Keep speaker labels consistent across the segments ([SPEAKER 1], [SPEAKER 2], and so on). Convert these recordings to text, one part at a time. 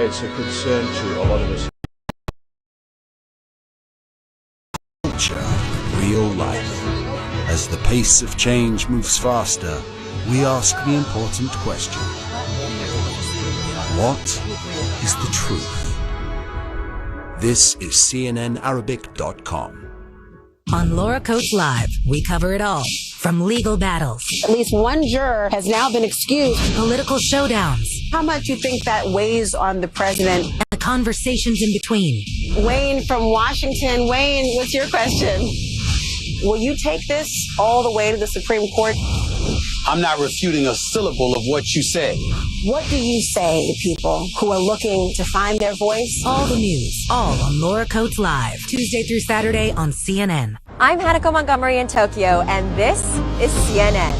[SPEAKER 1] it's a concern to a lot of us.
[SPEAKER 2] Culture, real life. As the pace of change moves faster, we ask the important question: what is the truth? This is CNNArabic.com.
[SPEAKER 3] On Laura Coates Live, we cover it all. From legal battles.
[SPEAKER 4] At least one juror has now been excused.
[SPEAKER 3] Political showdowns.
[SPEAKER 4] How much you think that weighs on the president?
[SPEAKER 3] And the conversations in between.
[SPEAKER 4] Wayne from Washington. Wayne, what's your question? Will you take this all the way to the Supreme Court?
[SPEAKER 5] I'm not refuting a syllable of what you said.
[SPEAKER 4] What do you say to people who are looking to find their voice?
[SPEAKER 3] All the news, all on Laura Coates Live, Tuesday through Saturday on CNN.
[SPEAKER 6] I'm Hanako Montgomery in Tokyo, and this is CNN.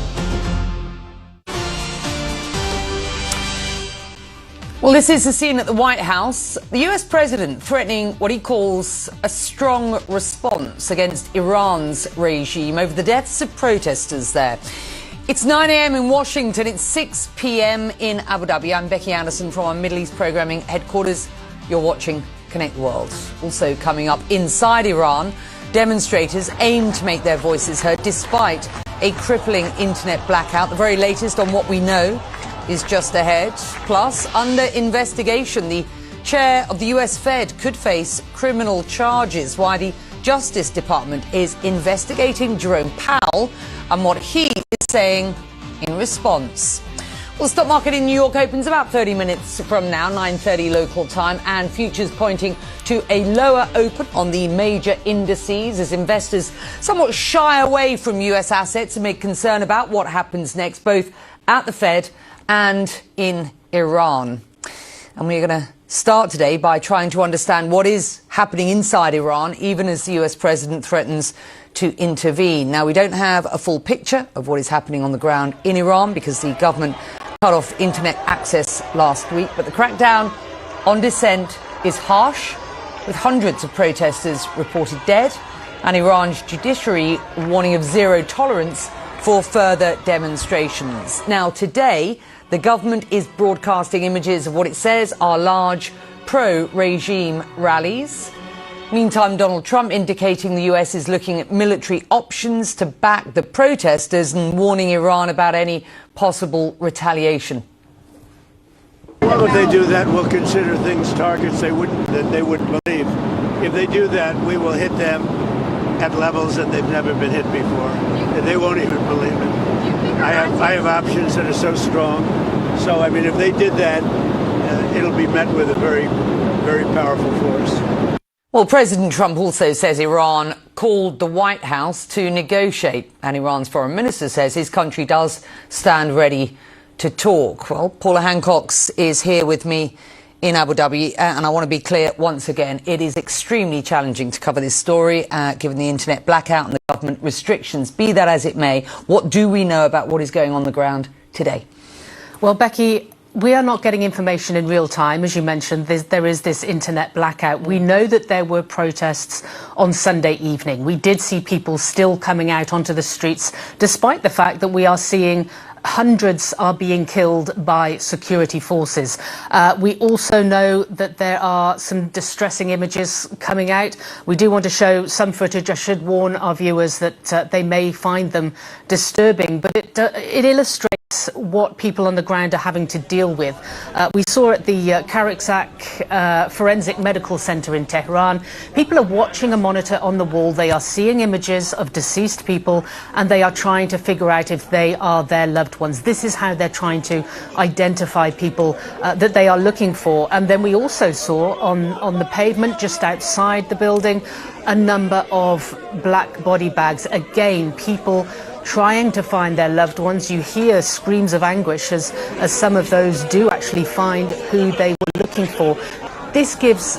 [SPEAKER 7] Well, this is the scene at the White House. The US president threatening what he calls a strong response against Iran's regime over the deaths of protesters there. It's 9 a.m. in Washington. It's 6 p.m. in Abu Dhabi. I'm Becky Anderson from our Middle East programming headquarters. You're watching Connect the World. Also coming up, inside Iran, demonstrators aim to make their voices heard despite a crippling internet blackout. The very latest on what we know is just ahead. Plus, under investigation, the chair of the US Fed could face criminal charges, while the Justice Department is investigating Jerome Powell and what he is saying in response. Well, the stock market in New York opens about 30 minutes from now, 9:30 local time, and futures pointing to a lower open on the major indices as investors somewhat shy away from US assets amid concern about what happens next, both at the Fed and in Iran. And we're going to start today by trying to understand what is happening inside Iran, even as the US president threatens to intervene. Now, we don't have a full picture of what is happening on the ground in Iran because the government cut off internet access last week, but the crackdown on dissent is harsh, with hundreds of protesters reported dead and Iran's judiciary warning of zero tolerance for further demonstrations. Now, today, the government is broadcasting images of what it says are large pro-regime rallies. Meantime, Donald Trump indicating the US is looking at military options to back the protesters and warning Iran about any possible retaliation.
[SPEAKER 8] Well, if they do that, we'll consider things targets they wouldn't believe. If they do that, we will hit them at levels that they've never been hit before. And they won't even believe it. I have options that are so strong. So, I mean, if they did that, it'll be met with a very, very powerful force.
[SPEAKER 7] Well, President Trump also says Iran called the White House to negotiate, and Iran's foreign minister says his country does stand ready to talk. Well, Paula Hancox is here with me in Abu Dhabi, and I want to be clear once again, it is extremely challenging to cover this story, given the internet blackout and the government restrictions. Be that as it may, what do we know about what is going on the ground today?
[SPEAKER 9] Well, Becky, we are not getting information in real time. As you mentioned, there is this internet blackout. We know that there were protests on Sunday evening. We did see people still coming out onto the streets, despite the fact that we are seeing hundreds are being killed by security forces. We also know that there are some distressing images coming out. We do want to show some footage. I should warn our viewers that they may find them disturbing, but it illustrates what people on the ground are having to deal with. We saw at the Karaksak Forensic Medical Center in Tehran, people are watching a monitor on the wall. They are seeing images of deceased people, and they are trying to figure out if they are their loved ones. This is how they're trying to identify people that they are looking for. And then we also saw on the pavement just outside the building a number of black body bags. Again, people trying to find their loved ones. You hear screams of anguish as some of those do actually find who they were looking for. This gives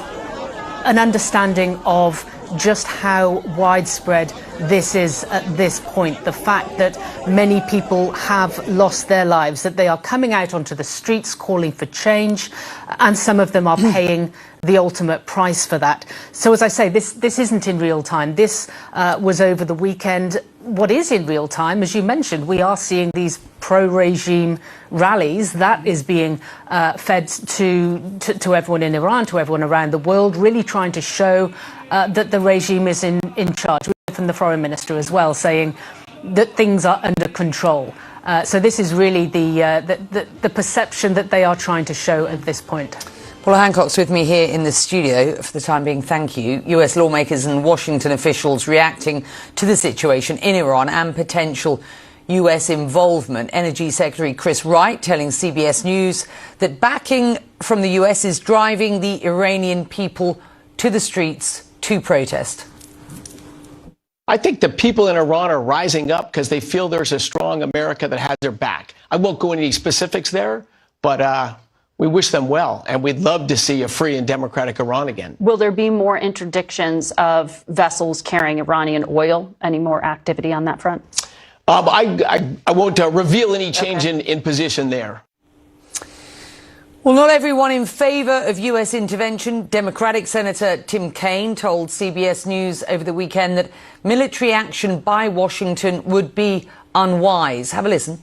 [SPEAKER 9] an understanding of just how widespread this is at this point. The fact that many people have lost their lives, that they are coming out onto the streets calling for change, and some of them are paying the ultimate price for that. So as I say, this isn't in real time. This was over the weekend. What is in real time, as you mentioned, we are seeing these pro-regime rallies. That is being fed to everyone in Iran, to everyone around the world, really trying to show that the regime is in charge. We heard from the foreign minister as well, saying that things are under control. So this is really the perception that they are trying to show at this point.
[SPEAKER 7] Paula Hancock's with me here in the studio. For the time being, thank you. US lawmakers and Washington officials reacting to the situation in Iran and potential US involvement. Energy Secretary Chris Wright telling CBS News that backing from the US is driving the Iranian people to the streets to protest.
[SPEAKER 10] I think the people in Iran are rising up because they feel there's a strong America that has their back. I won't go into any specifics there, but we wish them well, and we'd love to see a free and democratic Iran again.
[SPEAKER 11] Will there be more interdictions of vessels carrying Iranian oil? Any more activity on that front?
[SPEAKER 10] I won't reveal any change in position there.
[SPEAKER 7] Well, not everyone in favour of US intervention. Democratic Senator Tim Kaine told CBS News over the weekend that military action by Washington would be unwise. Have a listen.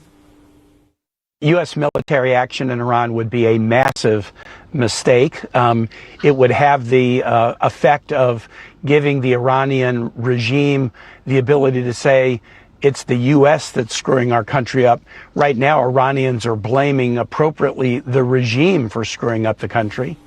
[SPEAKER 12] U.S. military action in Iran would be a massive mistake. It would have the effect of giving the Iranian regime the ability to say it's the U.S. that's screwing our country up. Right now, Iranians are blaming appropriately the regime for screwing up the country.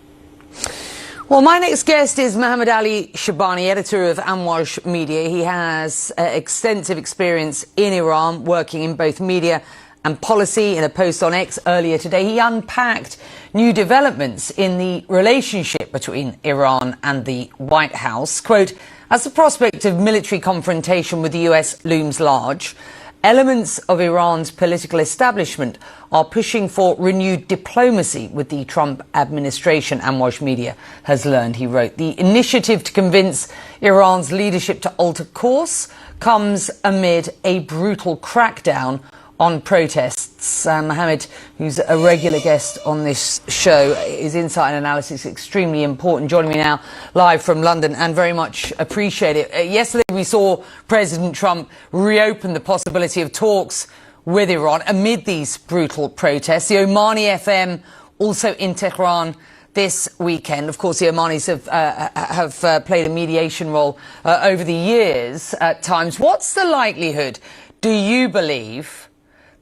[SPEAKER 7] Well, my next guest is Mohammed Ali Shabani, editor of Amwaj Media. He has extensive experience in Iran, working in both media and policy. In a post on X earlier today, he unpacked new developments in the relationship between Iran and the White House. Quote, as the prospect of military confrontation with the US looms large, elements of Iran's political establishment are pushing for renewed diplomacy with the Trump administration, Amwaj Media has learned, he wrote. The initiative to convince Iran's leadership to alter course comes amid a brutal crackdown on protests. Mohammed, who's a regular guest on this show, his insight and analysis extremely important. Joining me now live from London, and very much appreciate it. Yesterday we saw President Trump reopen the possibility of talks with Iran amid these brutal protests. The Omani FM also in Tehran this weekend. Of course, the Omanis have played a mediation role over the years at times. What's the likelihood, do you believe,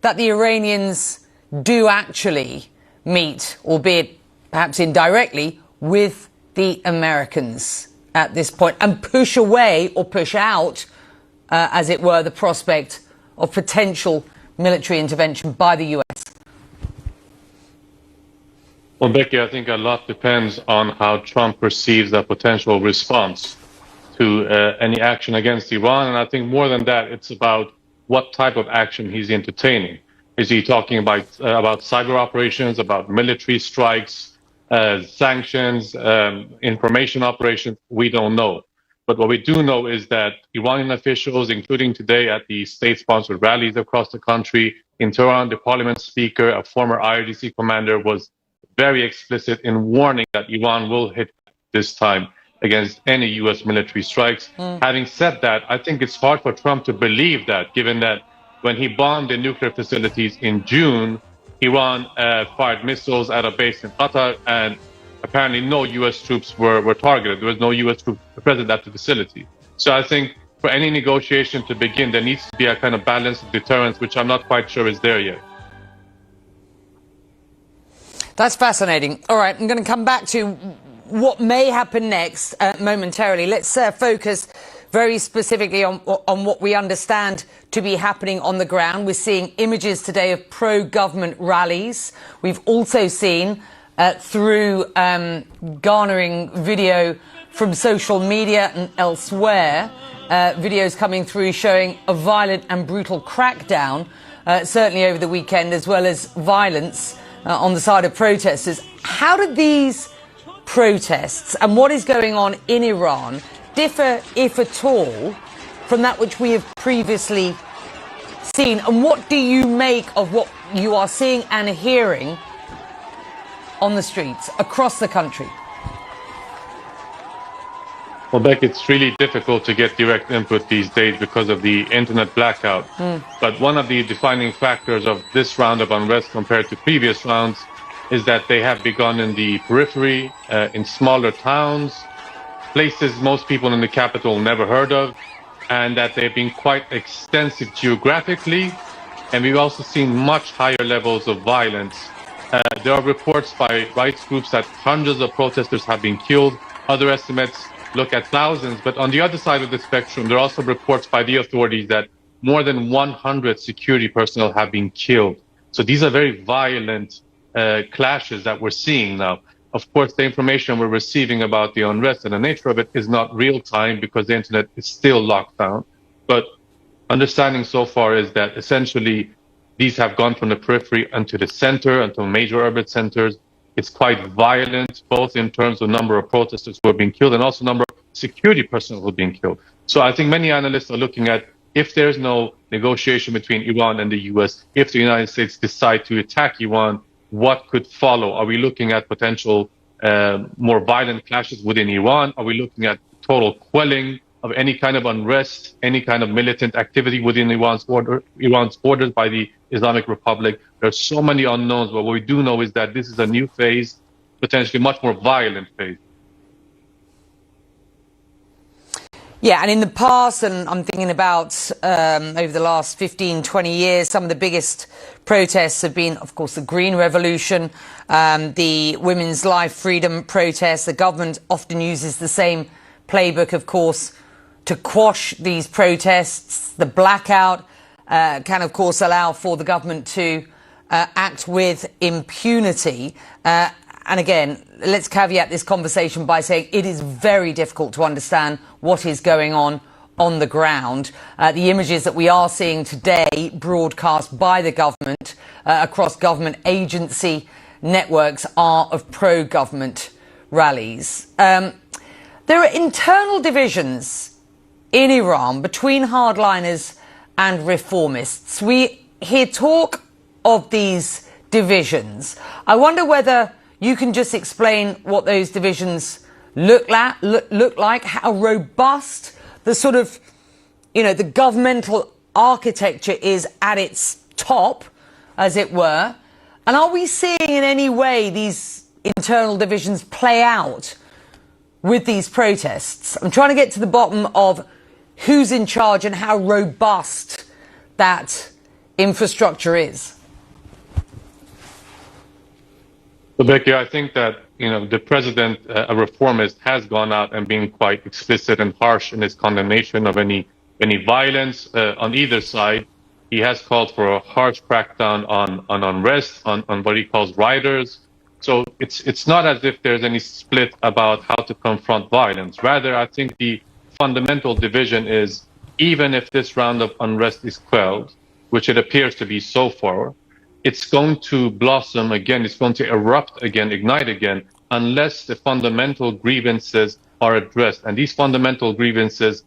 [SPEAKER 7] that the Iranians do actually meet, albeit perhaps indirectly, with the Americans at this point and push away or push out, as it were, the prospect of potential military intervention by the US?
[SPEAKER 13] Well, Becky, I think a lot depends on how Trump perceives the potential response to any action against Iran. And I think more than that, it's about what type of action he's entertaining. Is he talking about cyber operations, about military strikes, sanctions, information operations? We don't know. But what we do know is that Iranian officials, including today at the state-sponsored rallies across the country, in Tehran, the parliament speaker, a former IRGC commander, was very explicit in warning that Iran will hit this time against any U.S. military strikes. Having said that, I think it's hard for Trump to believe that, given that when he bombed the nuclear facilities in June, Iran fired missiles at a base in Qatar, and apparently no U.S. troops were targeted. There was no U.S. troops present at the facility. So I think for any negotiation to begin, there needs to be a kind of balance of deterrence, which I'm not quite sure is there yet.
[SPEAKER 7] That's fascinating. All right, I'm going to come back to what may happen next momentarily. Let's focus very specifically on what we understand to be happening on the ground. We're seeing images today of pro-government rallies. We've also seen, through garnering video from social media and elsewhere, videos coming through showing a violent and brutal crackdown, certainly over the weekend, as well as violence on the side of protesters. How did these protests and what is going on in Iran differ, if at all, from that which we have previously seen? And what do you make of what you are seeing and hearing on the streets across the country?
[SPEAKER 13] Well, Beck, it's really difficult to get direct input these days because of the internet blackout. But one of the defining factors of this round of unrest compared to previous rounds is that they have begun in the periphery, in smaller towns, places most people in the capital never heard of, and that they've been quite extensive geographically. And we've also seen much higher levels of violence. There are reports by rights groups that hundreds of protesters have been killed. Other estimates look at thousands. But on the other side of the spectrum, there are also reports by the authorities that more than 100 security personnel have been killed. So these are very violent clashes that we're seeing now. Of course, the information we're receiving about the unrest and the nature of it is not real time because the internet is still locked down. But understanding so far is that essentially these have gone from the periphery into the center, into major urban centers. It's quite violent, both in terms of number of protesters who are being killed and also number of security personnel who are being killed. So I think many analysts are looking at if there's no negotiation between Iran and the US, if the United States decide to attack Iran, what could follow? Are we looking at potential more violent clashes within Iran? Are we looking at total quelling of any kind of unrest, any kind of militant activity within Iran's borders by the Islamic Republic? There's so many unknowns, but what we do know is that this is a new phase, potentially much more violent phase.
[SPEAKER 7] Yeah, and in the past, and I'm thinking about over the last 15, 20 years, some of the biggest protests have been, of course, the Green Revolution, the women's life freedom protests. The government often uses the same playbook, of course, to quash these protests. The blackout can, of course, allow for the government to act with impunity. And again, let's caveat this conversation by saying it is very difficult to understand what is going on the ground. The images that we are seeing today broadcast by the government across government agency networks are of pro-government rallies. There are internal divisions in Iran between hardliners and reformists. We hear talk of these divisions. I wonder whether you can just explain what those divisions look like, how robust the sort of, the governmental architecture is at its top, as it were. And are we seeing in any way these internal divisions play out with these protests? I'm trying to get to the bottom of who's in charge and how robust that infrastructure is.
[SPEAKER 13] So, Becky, I think that, the president, a reformist, has gone out and been quite explicit and harsh in his condemnation of any violence on either side. He has called for a harsh crackdown on unrest, on what he calls rioters. So it's not as if there's any split about how to confront violence. Rather, I think the fundamental division is, even if this round of unrest is quelled, which it appears to be so far, it's going to blossom again, it's going to erupt again, ignite again, unless the fundamental grievances are addressed. And these fundamental grievances,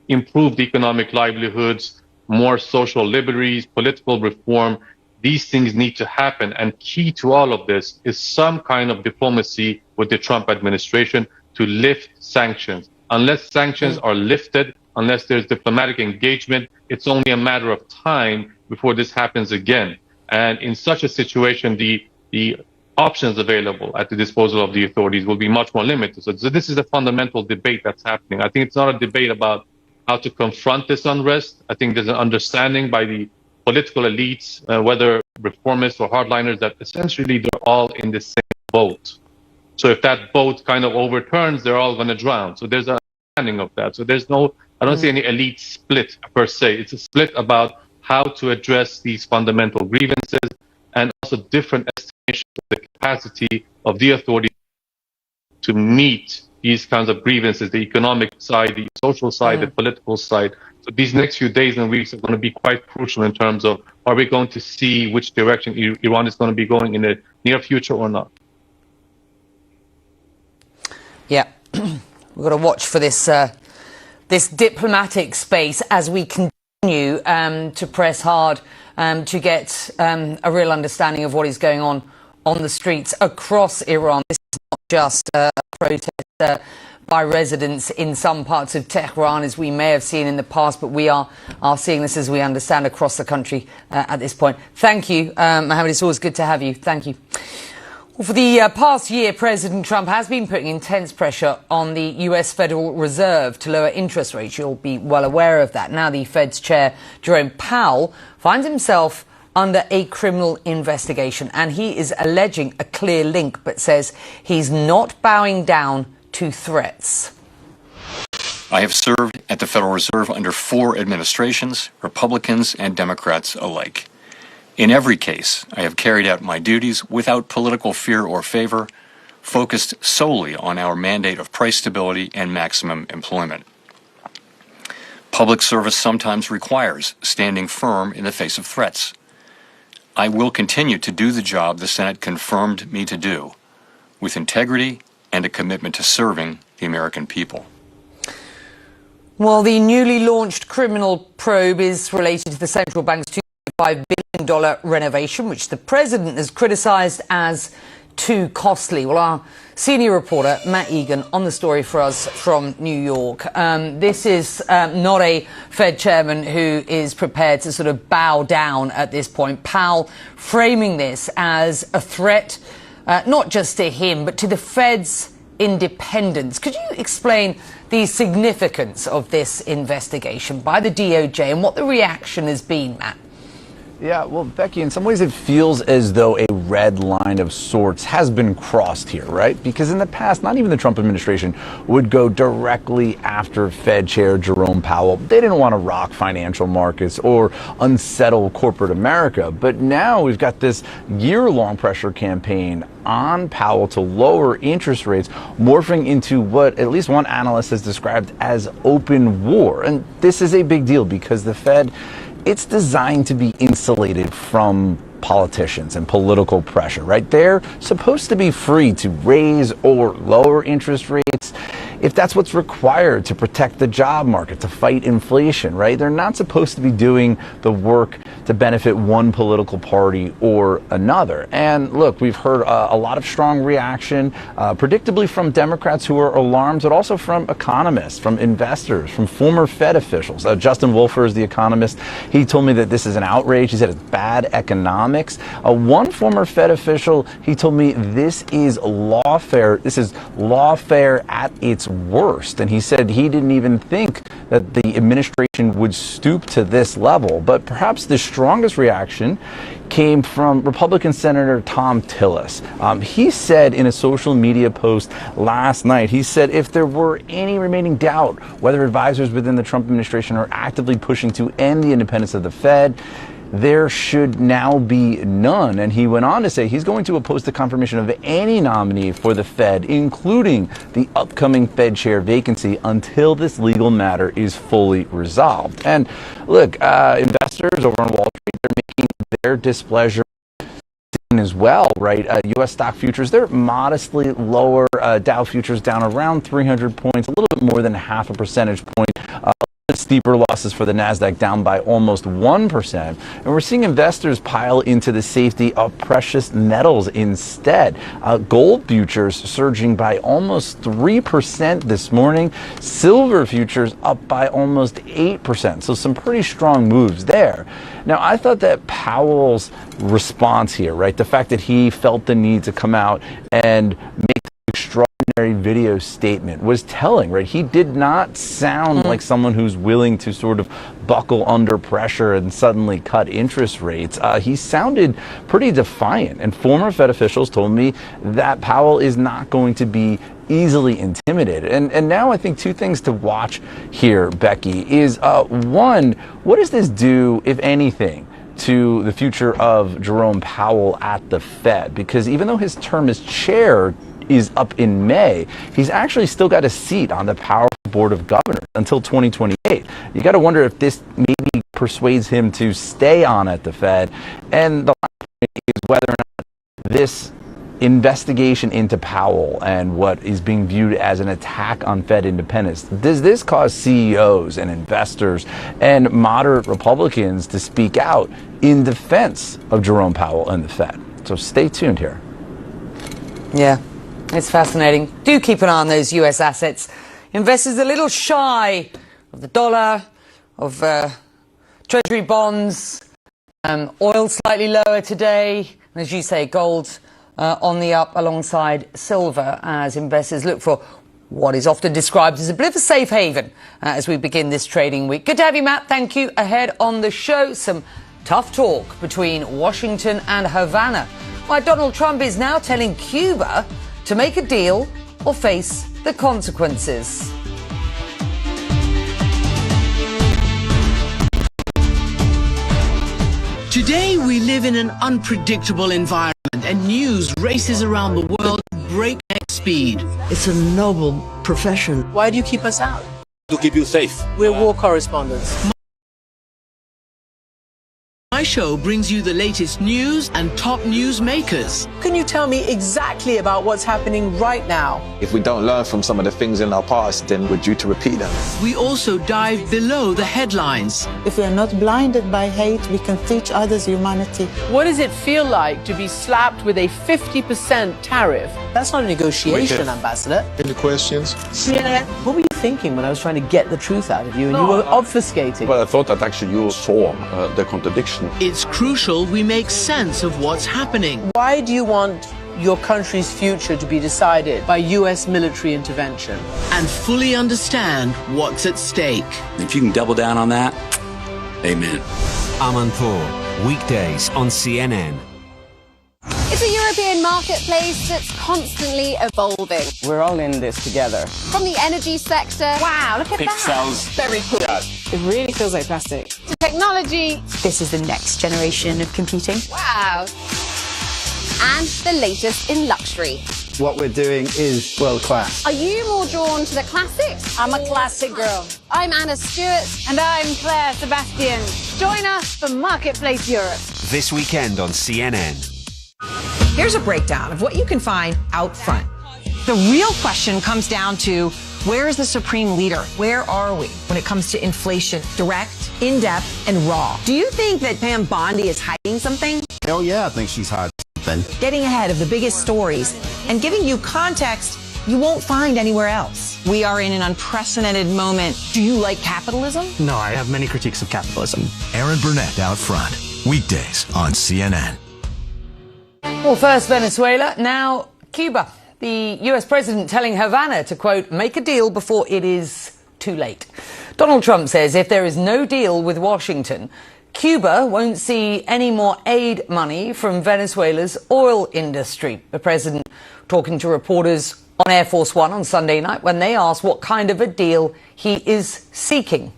[SPEAKER 13] improved economic livelihoods, more social liberties, political reform, these things need to happen. And key to all of this is some kind of diplomacy with the Trump administration to lift sanctions. Unless sanctions are lifted, unless there's diplomatic engagement, it's only a matter of time before this happens again. And in such a situation, the options available at the disposal of the authorities will be much more limited. So this is a fundamental debate that's happening. I think it's not a debate about how to confront this unrest. I think there's an understanding by the political elites, whether reformists or hardliners, that essentially they're all in the same boat. So if that boat kind of overturns, they're all going to drown. So there's an understanding of that. So I don't see any elite split per se. It's a split about how to address these fundamental grievances and also different estimations of the capacity of the authorities to meet these kinds of grievances, the economic side, the social side, the political side. So these next few days and weeks are going to be quite crucial in terms of, are we going to see which direction Iran is going to be going in the near future or not?
[SPEAKER 7] Yeah, we've got to watch for this this diplomatic space as we continue to press hard to get a real understanding of what is going on on the streets across Iran. This is not just a protest by residents in some parts of Tehran, as we may have seen in the past, but we are seeing this, as we understand, across the country at this point. Thank you, Mohammed. It's always good to have you. Thank you. Well, for the past year, President Trump has been putting intense pressure on the US Federal Reserve to lower interest rates. You'll be well aware of that. Now the Fed's chair, Jerome Powell, finds himself under a criminal investigation, and he is alleging a clear link, but says he's not bowing down to threats.
[SPEAKER 14] I have served at the Federal Reserve under 4 administrations, Republicans and Democrats alike. In every case, I have carried out my duties without political fear or favor, focused solely on our mandate of price stability and maximum employment. Public service sometimes requires standing firm in the face of threats. I will continue to do the job the Senate confirmed me to do, with integrity and a commitment to serving the American people.
[SPEAKER 7] Well, the newly launched criminal probe is related to the central bank's $2.5 billion renovation, which the president has criticised as too costly. Well, our senior reporter, Matt Egan, on the story for us from New York. This is not a Fed chairman who is prepared to sort of bow down at this point. Powell framing this as a threat, not just to him, but to the Fed's independence. Could you explain the significance of this investigation by the DOJ and what the reaction has been, Matt?
[SPEAKER 15] Yeah, well, Becky, in some ways it feels as though a red line of sorts has been crossed here, right? Because in the past, not even the Trump administration would go directly after Fed Chair Jerome Powell. They didn't want to rock financial markets or unsettle corporate America. But now we've got this year-long pressure campaign on Powell to lower interest rates, morphing into what at least one analyst has described as open war. And this is a big deal because the Fed, it's designed to be insulated from politicians and political pressure, right? They're supposed to be free to raise or lower interest rates if that's what's required to protect the job market, to fight inflation, right? They're not supposed to be doing the work to benefit one political party or another. And look, we've heard a lot of strong reaction, predictably from Democrats who are alarmed, but also from economists, from investors, from former Fed officials. Justin Wolfer is the economist. He told me that this is an outrage. He said it's bad economics. One former Fed official, he told me this is lawfare. This is lawfare at its worst. And he said he didn't even think that the administration would stoop to this level. But perhaps the strongest reaction came from Republican Senator Tom Tillis. He said in a social media post last night, he said if there were any remaining doubt whether advisors within the Trump administration are actively pushing to end the independence of the Fed, there should now be none. And he went on to say he's going to oppose the confirmation of any nominee for the Fed, including the upcoming Fed chair vacancy, until this legal matter is fully resolved. And look, investors over on Wall Street, they're making their displeasure as well, right? U.S. stock futures, they're modestly lower. Dow futures down around 300 points, a little bit more than half a percentage point. Steeper losses for the NASDAQ, down by almost 1%. And we're seeing investors pile into the safety of precious metals instead. Gold futures surging by almost 3% this morning. Silver futures up by almost 8%. So some pretty strong moves there. Now, I thought that Powell's response here, right, the fact that he felt the need to come out and make extraordinary video statement was telling, right? He did not sound like someone who's willing to sort of buckle under pressure and suddenly cut interest rates. He sounded pretty defiant, and former Fed officials told me that Powell is not going to be easily intimidated. And now I think two things to watch here, Becky, is one, what does this do, if anything, to the future of Jerome Powell at the Fed? Because even though his term as chair is up in May, he's actually still got a seat on the powerful board of governors until 2028. You got to wonder if this maybe persuades him to stay on at the Fed. And the last point is whether or not this investigation into Powell and what is being viewed as an attack on Fed independence, does this cause CEOs and investors and moderate Republicans to speak out in defense of Jerome Powell and the Fed? So stay tuned here.
[SPEAKER 7] Yeah, it's fascinating. Do keep an eye on those US assets. Investors a little shy of the dollar, of treasury bonds, oil slightly lower today. And as you say, gold on the up alongside silver as investors look for what is often described as a bit of a safe haven as we begin this trading week. Good to have you, Matt. Thank you. Ahead on the show, some tough talk between Washington and Havana. Why Donald Trump is now telling Cuba to make a deal or face the consequences.
[SPEAKER 16] Today we live in an unpredictable environment and news races around the world at breakneck speed.
[SPEAKER 17] It's a noble profession.
[SPEAKER 16] Why do you keep us out?
[SPEAKER 5] To keep you safe.
[SPEAKER 16] We're war correspondents. My show brings you the latest news and top news makers. Can you tell me exactly about what's happening right now?
[SPEAKER 18] If we don't learn from some of the things in our past, then we're due to repeat them.
[SPEAKER 16] We also dive below the headlines.
[SPEAKER 19] If we are not blinded by hate, we can teach others humanity.
[SPEAKER 16] What does it feel like to be slapped with a 50% tariff? That's not a negotiation, Ambassador.
[SPEAKER 1] Any questions?
[SPEAKER 16] CNN, what were you thinking when I was trying to get the truth out of you and you were obfuscating?
[SPEAKER 20] Well, I thought that actually you saw the contradiction.
[SPEAKER 16] It's crucial we make sense of what's happening. Why do you want your country's future to be decided by US military intervention? And fully understand what's at stake.
[SPEAKER 21] If you can double down on that, amen.
[SPEAKER 22] Amanpour, weekdays on CNN.
[SPEAKER 6] It's a European marketplace that's constantly evolving.
[SPEAKER 23] We're all in this together.
[SPEAKER 6] From the energy sector, wow, look at
[SPEAKER 23] Pixels.
[SPEAKER 6] that. Very cool.
[SPEAKER 23] Yeah. It really feels like plastic.
[SPEAKER 6] To technology.
[SPEAKER 24] This is the next generation of computing.
[SPEAKER 6] Wow. And the latest in luxury.
[SPEAKER 25] What we're doing is world class.
[SPEAKER 6] Are you more drawn to the classics?
[SPEAKER 24] I'm a classic girl.
[SPEAKER 6] I'm Anna Stewart.
[SPEAKER 24] And I'm Claire Sebastian.
[SPEAKER 6] Join us for Marketplace Europe.
[SPEAKER 22] This weekend on CNN.
[SPEAKER 26] Here's a breakdown of what you can find out front. The real question comes down to, where is the supreme leader? Where are we when it comes to inflation? Direct, in-depth, and raw. Do you think that Pam Bondi is hiding something?
[SPEAKER 25] Hell yeah, I think she's hiding something.
[SPEAKER 26] Getting ahead of the biggest stories and giving you context you won't find anywhere else. We are in an unprecedented moment. Do you like capitalism?
[SPEAKER 27] No, I have many critiques of capitalism.
[SPEAKER 22] Aaron Burnett out front. Weekdays on CNN.
[SPEAKER 7] Well, first Venezuela, now Cuba. The US president telling Havana to, quote, make a deal before it is too late. Donald Trump says if there is no deal with Washington, Cuba won't see any more aid money from Venezuela's oil industry. The president talking to reporters on Air Force One on Sunday night when they asked what kind of a deal he is seeking.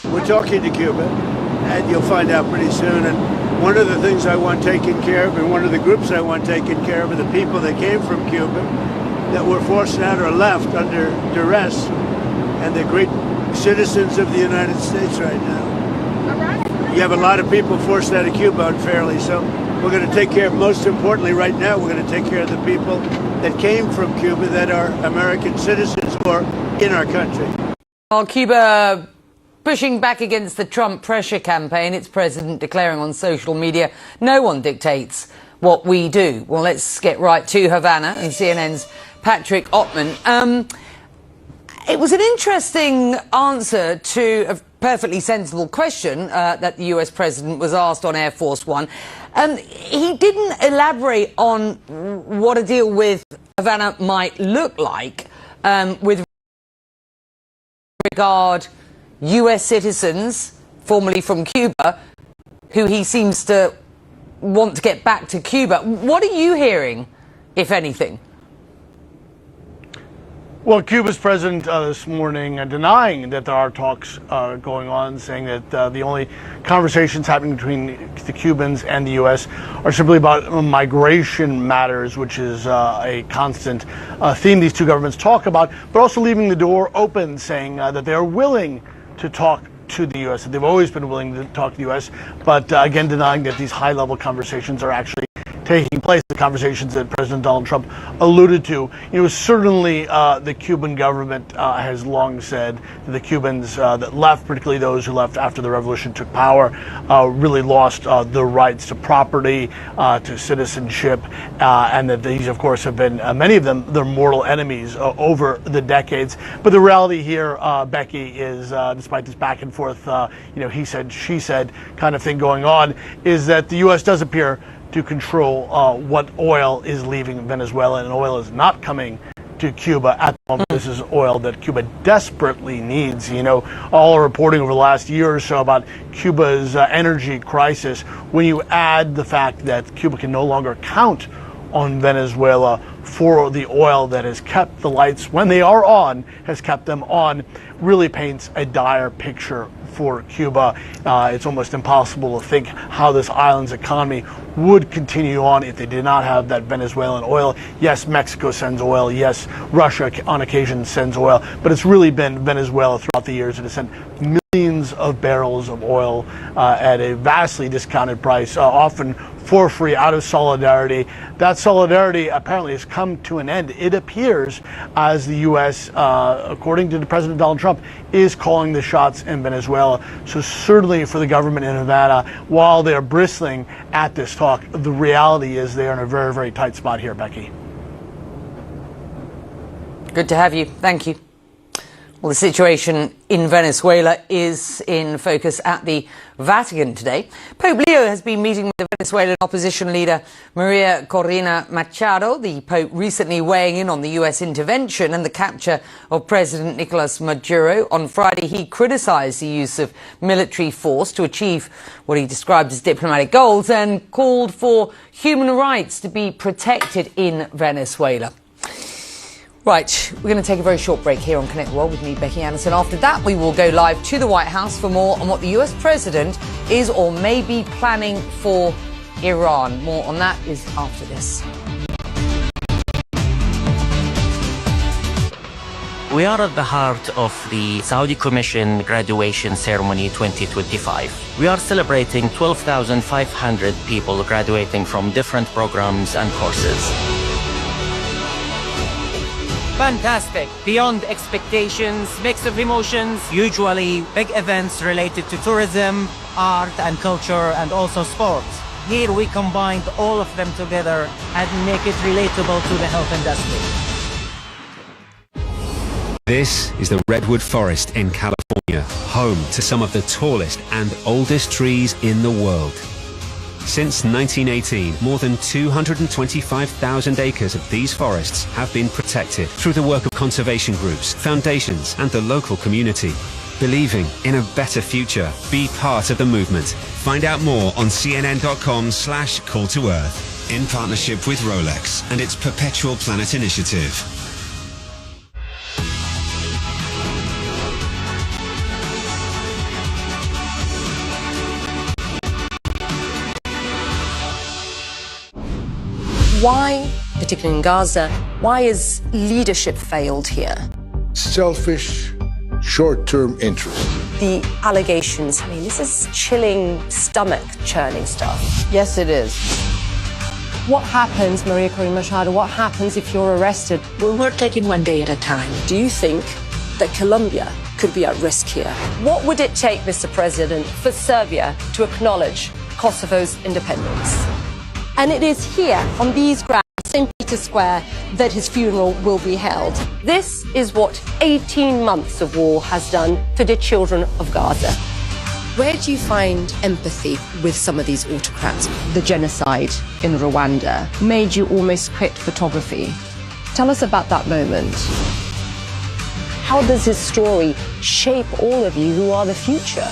[SPEAKER 8] We're talking to Cuba, and you'll find out pretty soon. And one of the things I want taken care of, and one of the groups I want taken care of, are the people that came from Cuba that were forced out or left under duress, and they're great citizens of the United States right now. You have a lot of people forced out of Cuba unfairly, so we're going to take care of, most importantly right now, we're going to take care of the people that came from Cuba that are American citizens or in our country.
[SPEAKER 7] While Cuba pushing back against the Trump pressure campaign, its president declaring on social media, no one dictates what we do. Well, let's get right to Havana and CNN's Patrick Ottman. It was an interesting answer to a perfectly sensible question that the US president was asked on Air Force One. He didn't elaborate on what a deal with Havana might look like with regard US citizens, formerly from Cuba, who he seems to want to get back to Cuba. What are you hearing, if anything?
[SPEAKER 28] Well, Cuba's president this morning denying that there are talks going on, saying that the only conversations happening between the Cubans and the U.S. are simply about migration matters, which is a constant theme these two governments talk about, but also leaving the door open, saying that they are willing to talk to the U.S., that they've always been willing to talk to the U.S., but again denying that these high-level conversations are actually taking place, the conversations that President Donald Trump alluded to. Certainly the Cuban government has long said that the Cubans that left, particularly those who left after the revolution took power, really lost the rights to property, to citizenship, and that these, of course, have been, many of them, their mortal enemies over the decades. But the reality here, Becky, is despite this back and forth, he said, she said kind of thing going on, is that the U.S. does appear to control what oil is leaving Venezuela, and oil is not coming to Cuba at the moment. This is oil that Cuba desperately needs. All reporting over the last year or so about Cuba's energy crisis, when you add the fact that Cuba can no longer count on Venezuela for the oil that has kept the lights, when they are on, has kept them on, really paints a dire picture for Cuba. It's almost impossible to think how this island's economy would continue on if they did not have that Venezuelan oil. Yes, Mexico sends oil. Yes, Russia on occasion sends oil. But it's really been Venezuela throughout the years that has sent millions of barrels of oil at a vastly discounted price, often for free, out of solidarity. That solidarity apparently has come to an end. It appears as the U.S., according to President Donald Trump, is calling the shots in Venezuela. So certainly for the government in Havana, while they're bristling at this talk, the reality is they're in a very, very tight spot here, Becky.
[SPEAKER 7] Good to have you. Thank you. Well, the situation in Venezuela is in focus at the Vatican today. Pope Leo has been meeting with the Venezuelan opposition leader Maria Corina Machado, the Pope recently weighing in on the U.S. intervention and the capture of President Nicolas Maduro. On Friday, he criticised the use of military force to achieve what he described as diplomatic goals and called for human rights to be protected in Venezuela. Right, we're going to take a very short break here on Connect the World with me, Becky Anderson. After that, we will go live to the White House for more on what the US president is or may be planning for Iran. More on that is after this.
[SPEAKER 2] We are at the heart of the Saudi Commission Graduation Ceremony 2025. We are celebrating 12,500 people graduating from different programs and courses.
[SPEAKER 3] Fantastic. Beyond expectations, mix of emotions. Usually big events related to tourism, art and culture, and also sports. Here we combined all of them together and make it relatable to the health industry.
[SPEAKER 4] This is the Redwood Forest in California, home to some of the tallest and oldest trees in the world. Since 1918, more than 225,000 acres of these forests have been protected through the work of conservation groups, foundations, and the local community. Believing in a better future. Be part of the movement. Find out more on cnn.com/call-to-earth. In partnership with Rolex and its Perpetual Planet Initiative.
[SPEAKER 9] Why, particularly in Gaza, why has leadership failed here?
[SPEAKER 1] Selfish, short-term interest.
[SPEAKER 9] The allegations, I mean, this is chilling, stomach-churning stuff.
[SPEAKER 26] Yes, it is.
[SPEAKER 9] What happens, Maria Corina Machado, what happens if you're arrested?
[SPEAKER 24] Well, we're taking one day at a time.
[SPEAKER 9] Do you think that Colombia could be at risk here? What would it take, Mr. President, for Serbia to acknowledge Kosovo's independence? And it is here, on these grounds, St. Peter's Square, that his funeral will be held. This is what 18 months of war has done for the children of Gaza. Where do you find empathy with some of these autocrats? The genocide in Rwanda made you almost quit photography. Tell us about that moment. How does his story shape all of you who are the future?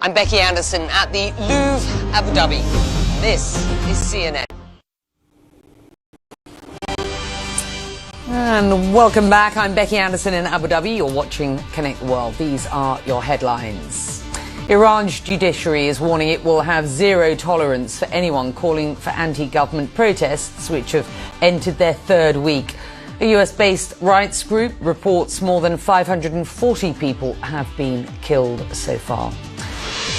[SPEAKER 7] I'm Becky Anderson at the Louvre, Abu Dhabi. This is CNN. And welcome back. I'm Becky Anderson in Abu Dhabi. You're watching Connect the World. These are your headlines. Iran's judiciary is warning it will have zero tolerance for anyone calling for anti-government protests, which have entered their third week. A US-based rights group reports more than 540 people have been killed so far.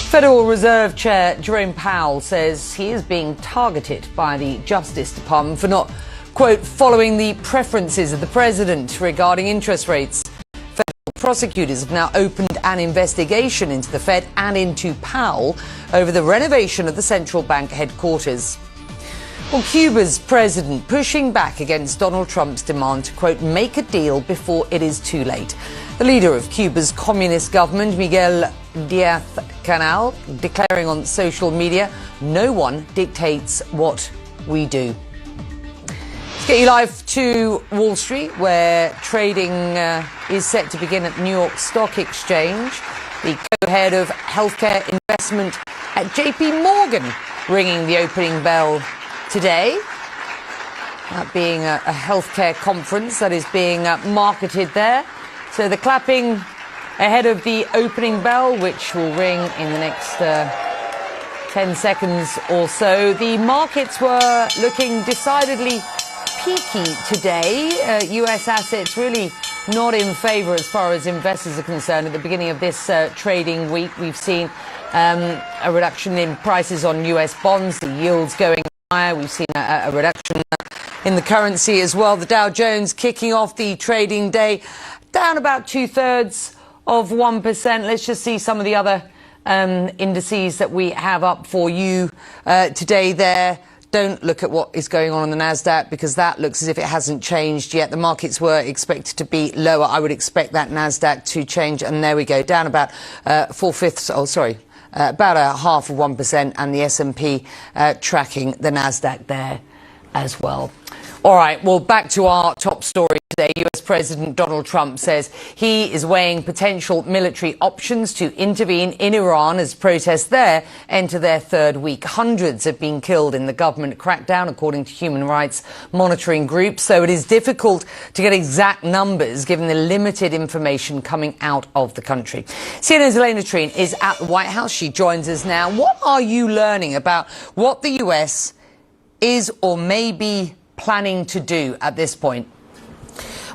[SPEAKER 7] Federal Reserve Chair Jerome Powell says he is being targeted by the Justice Department for not, quote, following the preferences of the president regarding interest rates. Federal prosecutors have now opened an investigation into the Fed and into Powell over the renovation of the central bank headquarters. Well, Cuba's president pushing back against Donald Trump's demand to, quote, make a deal before it is too late. The leader of Cuba's communist government, Miguel Díaz-Canel, declaring on social media, no one dictates what we do. Let's get you live to Wall Street, where trading is set to begin at New York Stock Exchange. The co-head of healthcare investment at JP Morgan ringing the opening bell today. That being a healthcare conference that is being marketed there. So the clapping ahead of the opening bell, which will ring in the next 10 seconds or so. The markets were looking decidedly peaky today. US assets really not in favour as far as investors are concerned. At the beginning of this trading week, we've seen a reduction in prices on US bonds, the yields going higher. We've seen a reduction in the currency as well. The Dow Jones kicking off the trading day down about 0.2%. Let's just see some of the other indices that we have up for you today there. Don't look at what is going on the NASDAQ, because that looks as if it hasn't changed yet. The markets were expected to be lower. I would expect that NASDAQ to change. And there we go, down about about 0.5%, and the S&P tracking the NASDAQ there as well. All right, well, back to our top story today. US President Donald Trump says he is weighing potential military options to intervene in Iran as protests there enter their third week. Hundreds have been killed in the government crackdown, according to human rights monitoring groups. So it is difficult to get exact numbers given the limited information coming out of the country. CNN's Elena Trine is at the White House. She joins us now. What are you learning about what the US is or may be planning to do at this point?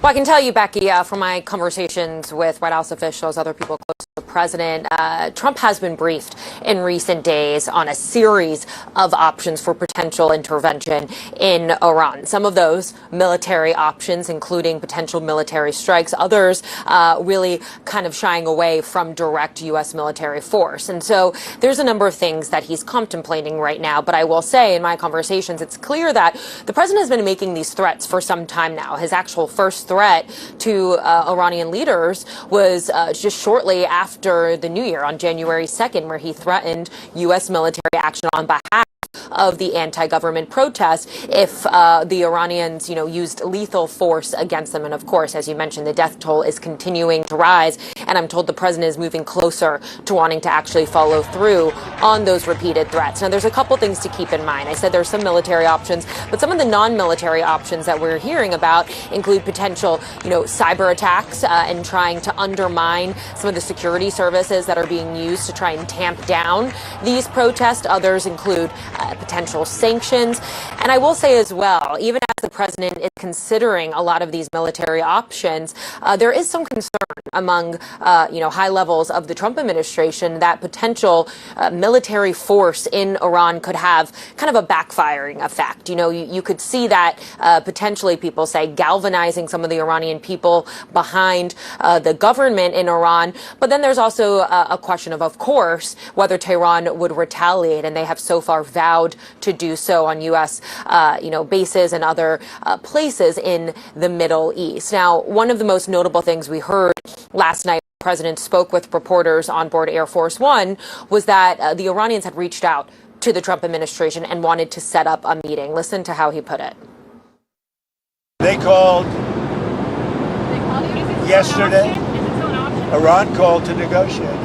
[SPEAKER 6] Well, I can tell you, Becky, from my conversations with White House officials, other people close to the president, Trump has been briefed in recent days on a series of options for potential intervention in Iran. Some of those military options, including potential military strikes, others really kind of shying away from direct U.S. military force. And so there's a number of things that he's contemplating right now. But I will say in my conversations, it's clear that the president has been making these threats for some time now. His actual first threat to Iranian leaders was just shortly after the new year on January 2nd, where he threatened U.S. military action on behalf of the anti-government protests if the Iranians, used lethal force against them. And of course, as you mentioned, the death toll is continuing to rise. And I'm told the president is moving closer to wanting to actually follow through on those repeated threats. Now, there's a couple things to keep in mind. I said there's some military options, but some of the non-military options that we're hearing about include potential, cyber attacks and trying to undermine some of the security services that are being used to try and tamp down these protests. Others include potential sanctions. And I will say as well, even as the president is considering a lot of these military options, there is some concern among, high levels of the Trump administration that potential military force in Iran could have kind of a backfiring effect. You could see that potentially, people say, galvanizing some of the Iranian people behind the government in Iran. But then there's also a question of course, whether Tehran would retaliate, and they have so far vowed to do so on U.S. Bases and other places in the Middle East. Now, one of the most notable things we heard last night, the president spoke with reporters on board Air Force One, was that the Iranians had reached out to the Trump administration and wanted to set up a meeting. Listen to how he put it.
[SPEAKER 8] They called yesterday. Iran called to negotiate.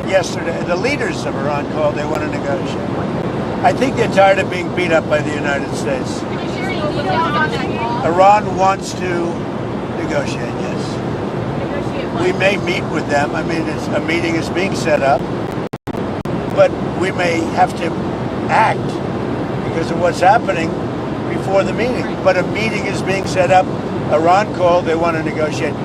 [SPEAKER 8] Yesterday. The leaders of Iran called. They want to negotiate. I think they're tired of being beat up by the United States. Iran wants to negotiate, yes. We may meet with them. I mean, a meeting is being set up. But we may have to act because of what's happening before the meeting. But a meeting is being set up. Iran called. They want to negotiate.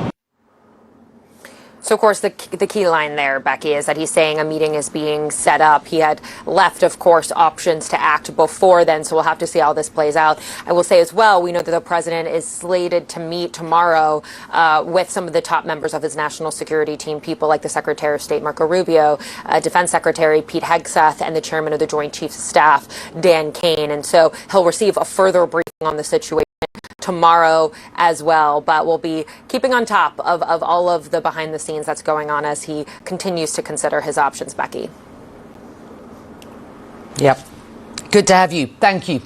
[SPEAKER 6] So, of course, the key line there, Becky, is that he's saying a meeting is being set up. He had left, of course, options to act before then, so we'll have to see how this plays out. I will say as well, we know that the president is slated to meet tomorrow with some of the top members of his national security team, people like the Secretary of State, Marco Rubio, Defense Secretary Pete Hegseth, and the Chairman of the Joint Chiefs of Staff, Dan Kane. And so he'll receive a further briefing on the situation tomorrow as well, but we'll be keeping on top of all of the behind the scenes that's going on as he continues to consider his options, Becky.
[SPEAKER 7] Yep. Good to have you. Thank you.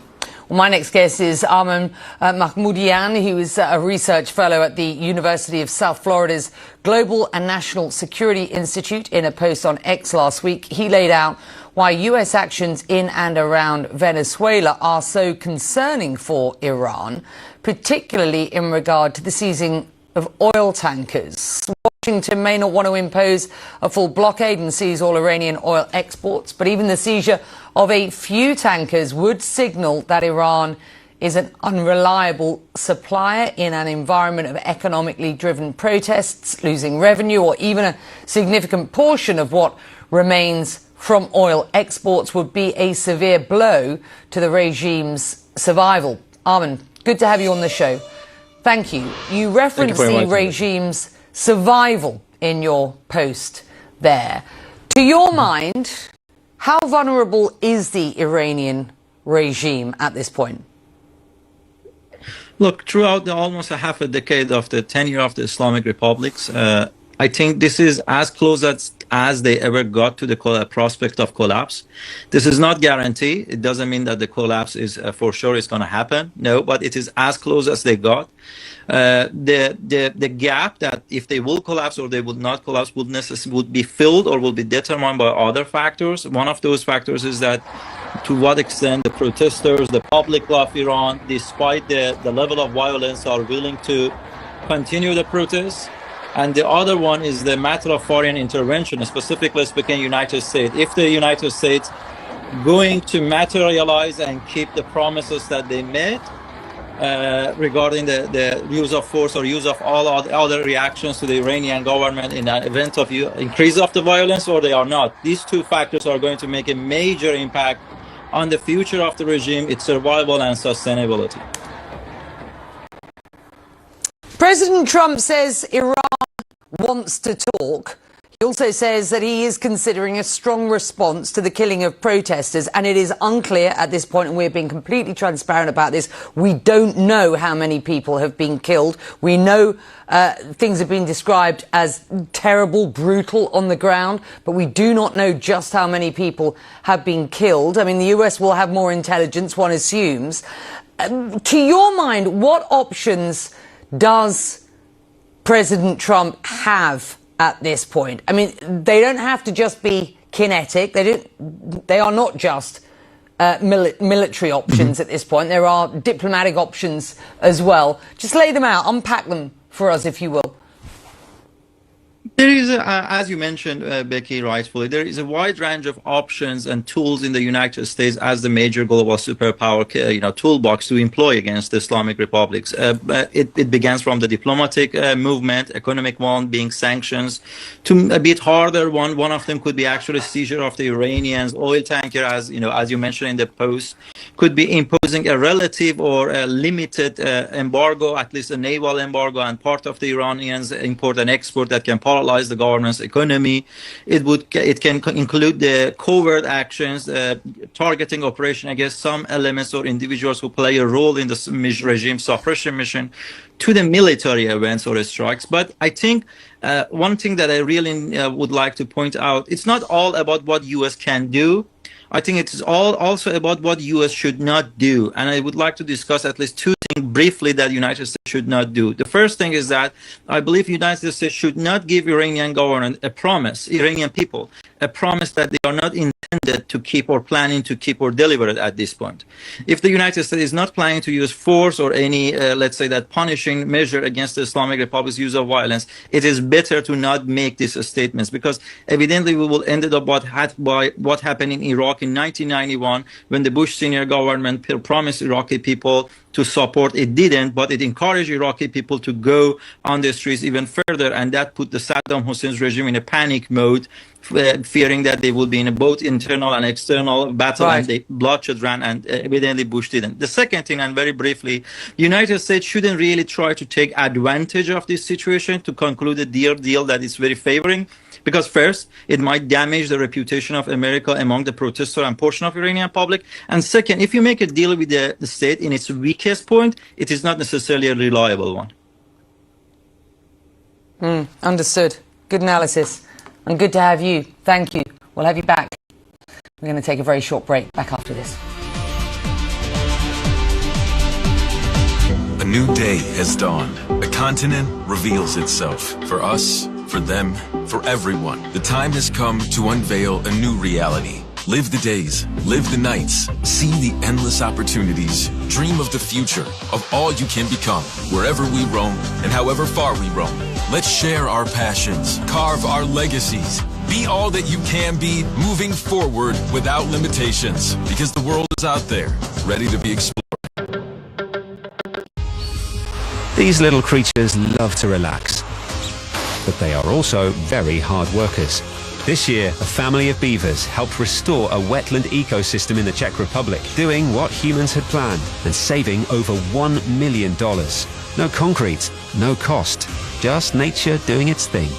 [SPEAKER 7] Well, my next guest is Arman Mahmoudian, who is a research fellow at the University of South Florida's Global and National Security Institute. In a post on X last week, he laid out why U.S. actions in and around Venezuela are so concerning for Iran, particularly in regard to the seizing of oil tankers. Washington may not want to impose a full blockade and seize all Iranian oil exports, but even the seizure of a few tankers would signal that Iran is an unreliable supplier in an environment of economically driven protests, losing revenue, or even a significant portion of what remains from oil exports would be a severe blow to the regime's survival. Arman, good to have you on the show. Thank you. You referenced the regime's survival in your post there. To your mind, how vulnerable is the Iranian regime at this point?
[SPEAKER 5] Look, throughout almost a half a decade of the tenure of the Islamic Republics, I think this is as close as they ever got to the prospect of collapse. This is not guaranteed. It doesn't mean that the collapse is for sure it's going to happen. No, but it is as close as they got. The gap that if they will collapse or they would not collapse would be filled or will be determined by other factors. One of those factors is that to what extent the protesters, the public of Iran, despite the level of violence, are willing to continue the protests. And the other one is the matter of foreign intervention, specifically speaking, United States. If the United States going to materialize and keep the promises that they made regarding the use of force or use of all other reactions to the Iranian government in an event of increase of the violence, or they are not. These two factors are going to make a major impact on the future of the regime, its survival and sustainability.
[SPEAKER 7] President Trump says Iran wants to talk. He also says that he is considering a strong response to the killing of protesters, and it is unclear at this point, and we're being completely transparent about this. We don't know how many people have been killed. We know things have been described as terrible, brutal on the ground, but we do not know just how many people have been killed. I mean, the US will have more intelligence, one assumes. To your mind, what options does President Trump have at this point? I mean, they don't have to just be kinetic. They are not just military options at this point. There are diplomatic options as well. Just lay them out, unpack them for us, if you will.
[SPEAKER 5] There is, as you mentioned, Becky, rightfully, there is a wide range of options and tools in the United States as the major global superpower, toolbox to employ against the Islamic republics. It begins from the diplomatic movement, economic one being sanctions, to a bit harder one. One of them could be actually seizure of the Iranians oil tanker, as you mentioned in the post, could be imposing a relative or a limited embargo, at least a naval embargo, and part of the Iranians import and export that can paralyze the government's economy. It can include the covert actions, targeting operation against some elements or individuals who play a role in the regime suppression mission, to the military events or strikes. But I think one thing that I really would like to point out, it's not all about what U.S. can do. I think it is all also about what U.S. should not do. And I would like to discuss at least two things briefly that United States should not do. The first thing is that I believe United States should not give Iranian government a promise, Iranian people, a promise that they are not intended to keep or planning to keep or deliver it at this point. If the United States is not planning to use force or any, let's say, that punishing measure against the Islamic Republic's use of violence, it is better to not make these statements, because evidently we will end up by what happened in Iraq in 1991 when the Bush senior government promised Iraqi people to support. It didn't, but it encouraged Iraqi people to go on the streets even further, and that put the Saddam Hussein's regime in a panic mode, fearing that they would be in both internal and external battle, and the bloodshed ran, and evidently Bush didn't. The second thing, and very briefly, the United States shouldn't really try to take advantage of this situation to conclude a deal that is very favoring, because first, it might damage the reputation of America among the protester and portion of Iranian public, and second, if you make a deal with the state in its weakest point, it is not necessarily a reliable one.
[SPEAKER 7] Understood. Good analysis. And good to have you. Thank you. We'll have you back. We're going to take a very short break. Back after this.
[SPEAKER 22] A new day has dawned. A continent reveals itself. For us, for them, for everyone. The time has come to unveil a new reality. Live the days, live the nights, see the endless opportunities, dream of the future, of all you can become, wherever we roam and however far we roam. Let's share our passions, carve our legacies, be all that you can be, moving forward without limitations, because the world is out there, ready to be explored.
[SPEAKER 4] These little creatures love to relax, but they are also very hard workers. This year, a family of beavers helped restore a wetland ecosystem in the Czech Republic, doing what humans had planned and saving over $1 million. No concrete, no cost, just nature doing its thing.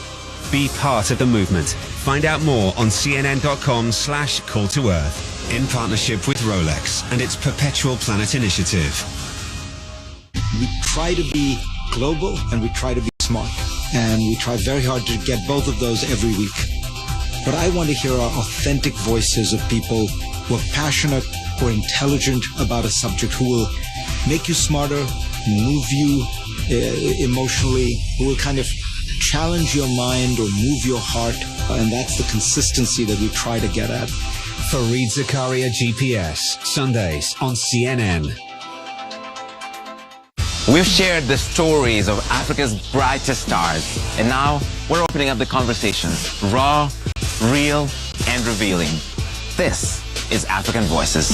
[SPEAKER 4] Be part of the movement. Find out more on cnn.com/call to earth, in partnership with Rolex and its Perpetual Planet initiative.
[SPEAKER 10] We try to be global and we try to be smart. And we try very hard to get both of those every week. But I want to hear our authentic voices of people who are passionate or intelligent about a subject, who will make you smarter, move you emotionally, who will kind of challenge your mind or move your heart. And that's the consistency that we try to get at.
[SPEAKER 4] Fareed Zakaria GPS, Sundays on CNN.
[SPEAKER 11] We've shared the stories of Africa's brightest stars, and now we're opening up the conversations, raw, real, and revealing. This is African Voices.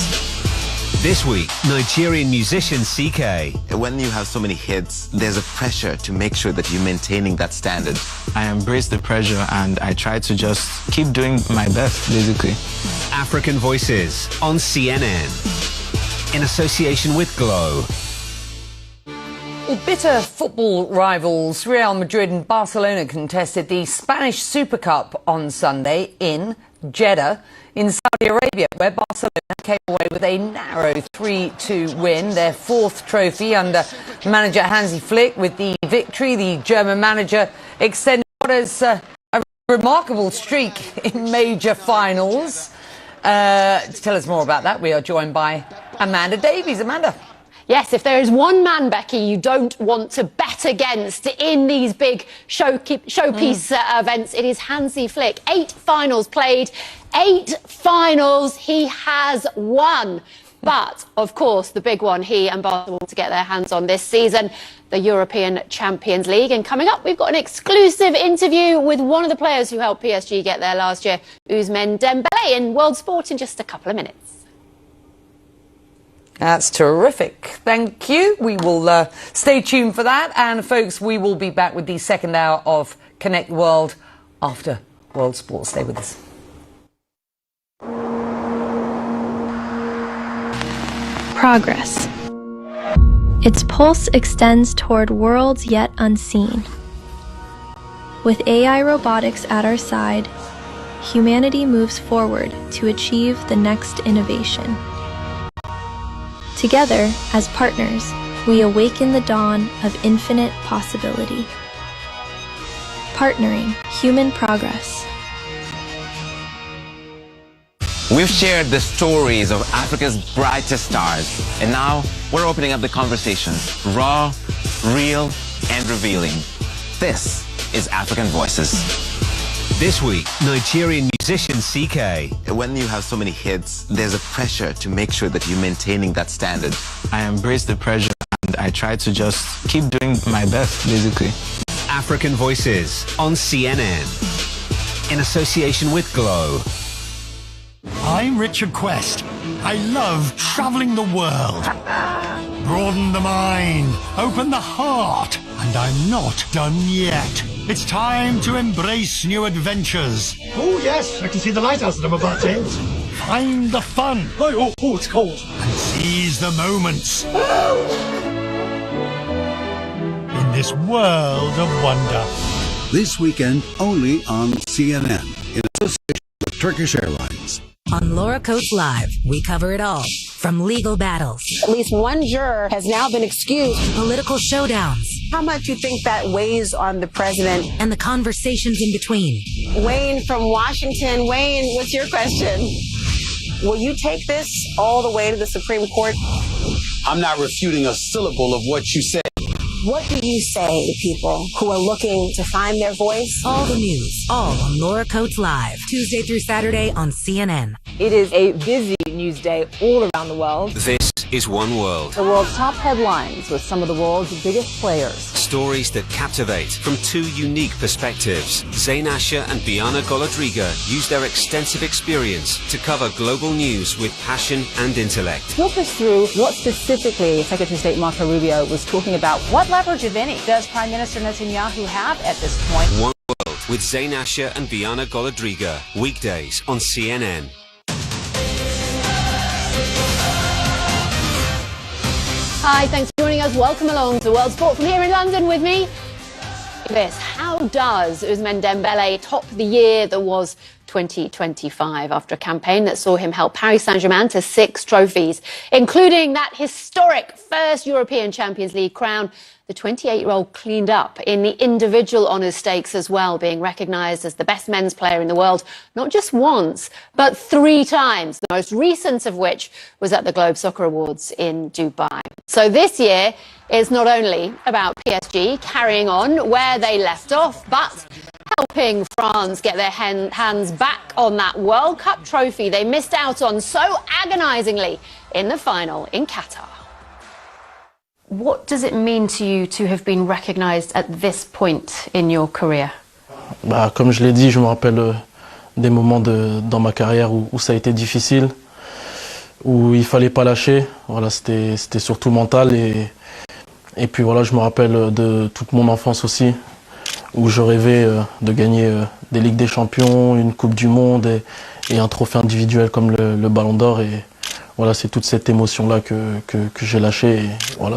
[SPEAKER 4] This week, Nigerian musician CK.
[SPEAKER 12] When you have so many hits, there's a pressure to make sure that you're maintaining that standard.
[SPEAKER 27] I embrace the pressure and I try to just keep doing my best, basically.
[SPEAKER 4] African Voices on CNN, in association with Glow.
[SPEAKER 7] Well, bitter football rivals Real Madrid and Barcelona contested the Spanish Super Cup on Sunday in Jeddah in Saudi Arabia, where Barcelona came away with a narrow 3-2 win, their fourth trophy under manager Hansi Flick. With the victory, the German manager extended what is a remarkable streak in major finals. To tell us more about that, we are joined by Amanda Davies. Amanda.
[SPEAKER 13] Yes, if there is one man, Becky, you don't want to bet against in these big showpiece events, it is Hansi Flick. 8 finals played, 8 finals he has won. But, of course, the big one he and Barcelona want to get their hands on this season, the European Champions League. And coming up, we've got an exclusive interview with one of the players who helped PSG get there last year, Ousmane Dembele, in World Sport in just a couple of minutes.
[SPEAKER 7] That's terrific. Thank you. We will stay tuned for that. And, folks, we will be back with the second hour of Connect World after World Sport. Stay with us.
[SPEAKER 14] Progress. Its pulse extends toward worlds yet unseen. With AI robotics at our side, humanity moves forward to achieve the next innovation. Together, as partners, we awaken the dawn of infinite possibility. Partnering human progress.
[SPEAKER 11] We've shared the stories of Africa's brightest stars, and now we're opening up the conversations, raw, real, and revealing. This is African Voices.
[SPEAKER 4] This week, Nigerian musician CK.
[SPEAKER 12] When you have so many hits, there's a pressure to make sure that you're maintaining that standard.
[SPEAKER 27] I embrace the pressure and I try to just keep doing my best, basically.
[SPEAKER 4] African Voices on CNN, in association with Glow.
[SPEAKER 15] I'm Richard Quest. I love traveling the world. broaden the mind, open the heart, and I'm not done yet. It's time to embrace new adventures.
[SPEAKER 16] Oh, yes, I can see the lighthouse that I'm about to hit.
[SPEAKER 15] Find the fun.
[SPEAKER 16] Oh, it's cold.
[SPEAKER 15] And seize the moments. In this world of wonder.
[SPEAKER 17] This weekend, only on CNN, in association with Turkish Airlines.
[SPEAKER 18] On Laura Coates Live, we cover it all, from legal battles.
[SPEAKER 19] At least one juror has now been excused.
[SPEAKER 18] Political showdowns.
[SPEAKER 19] How much you think that weighs on the president?
[SPEAKER 18] And the conversations in between.
[SPEAKER 19] Wayne from Washington. Wayne, what's your question? Will you take this all the way to the Supreme Court?
[SPEAKER 20] I'm not refuting a syllable of what you said.
[SPEAKER 19] What do you say to people who are looking to find their voice?
[SPEAKER 18] All the news, all on Laura Coates Live, Tuesday through Saturday on CNN.
[SPEAKER 21] It is a busy news day all around the world.
[SPEAKER 4] This is One World.
[SPEAKER 21] The world's top headlines with some of the world's biggest players.
[SPEAKER 4] Stories that captivate from two unique perspectives. Zain Asher and Biana Golodriga use their extensive experience to cover global news with passion and intellect.
[SPEAKER 21] Walk us through what specifically Secretary of State Marco Rubio was talking about. What leverage, if any, does Prime Minister Netanyahu have at this point?
[SPEAKER 4] One World with Zain Asher and Biana Golodriga. Weekdays on CNN.
[SPEAKER 13] Hi, thanks for joining us. Welcome along to World Sport from here in London with me. This, how does Ousmane Dembele top the year that was 2025 after a campaign that saw him help Paris Saint-Germain to 6 trophies, including that historic first European Champions League crown? The 28-year-old cleaned up in the individual honours stakes as well, being recognised as the best men's player in the world, not just once, but 3 times, the most recent of which was at the Globe Soccer Awards in Dubai. So this year is not only about PSG carrying on where they left off, but helping France get their hands back on that World Cup trophy they missed out on so agonisingly in the final in Qatar. What does it mean to you to have been recognised at this point in your career?
[SPEAKER 23] Comme je l'ai dit, je me rappelle des moments dans ma carrière où ça a été difficile, où il fallait pas lâcher. Voilà, c'était surtout mental et puis voilà, je me rappelle de toute mon enfance aussi, où je rêvais de gagner des Ligues des Champions, une Coupe du Monde et un trophée individuel comme le Ballon d'Or. Et voilà, c'est toute cette émotion-là que j'ai lâchée. Et voilà,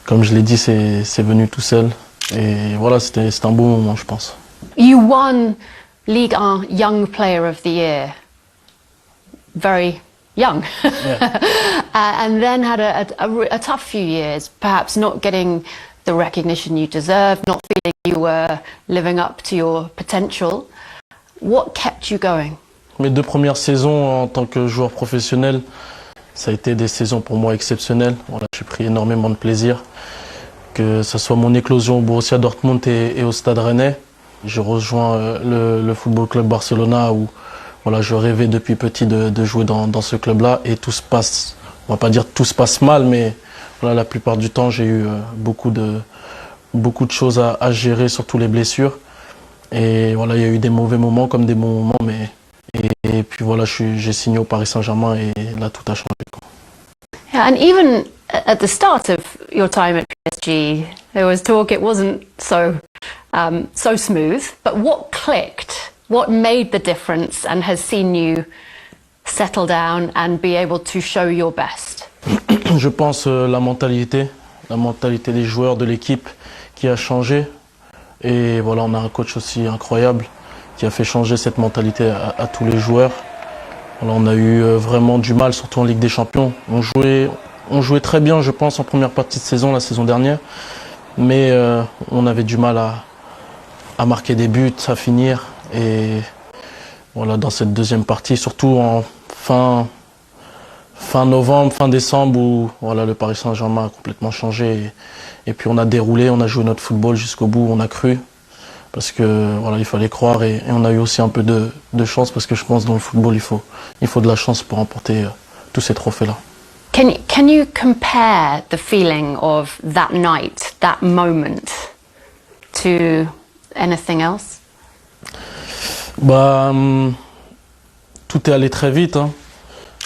[SPEAKER 23] comme je l'ai dit, c'est venu tout seul. Et voilà, c'était un beau moment, je pense.
[SPEAKER 13] You won Ligue 1 Young Player of the Year. Very young. Yeah. And then had a tough few years, perhaps not getting the recognition you deserved, not feeling you were living up to your potential. What kept you going?
[SPEAKER 23] Mes 2 premières saisons en tant que joueur professionnel, ça a été des saisons pour moi exceptionnelles. Voilà, j'ai pris énormément de plaisir. Que ce soit mon éclosion au Borussia Dortmund et au Stade Rennais. J'ai rejoint le Football Club Barcelona où voilà, je rêvais depuis petit de jouer dans ce club-là. Et tout se passe, on va pas dire tout se passe mal, mais voilà, la plupart du temps j'ai eu beaucoup de choses à gérer, surtout les blessures. Et voilà, il y a eu des mauvais moments comme des bons moments, mais et puis voilà, j'ai signé au Paris Saint-Germain et là tout a changé.
[SPEAKER 13] Yeah, and even at the start of your time at PSG, there was talk it wasn't so smooth. But what clicked? What made the difference and has seen you settle down and be able to show your best?
[SPEAKER 23] Je pense la mentalité des joueurs, de l'équipe qui a changé. Et voilà, on a un coach aussi incroyable qui a fait changer cette mentalité à tous les joueurs. Voilà, on a eu vraiment du mal, surtout en Ligue des Champions. On jouait très bien, je pense, en première partie de saison, la saison dernière. Mais on avait du mal à marquer des buts, à finir. Et voilà, dans cette deuxième partie, surtout en fin novembre, fin décembre, où voilà, le Paris Saint-Germain a complètement changé. Et puis on a déroulé, on a joué notre football jusqu'au bout, on a cru. Parce que voilà, il fallait croire et on a eu aussi un peu de chance parce que je pense dans le football il faut de la chance pour remporter tous ces trophées-là.
[SPEAKER 13] Can you compare the feeling of that night, that moment, to anything else?
[SPEAKER 23] Tout est allé très vite. Hein.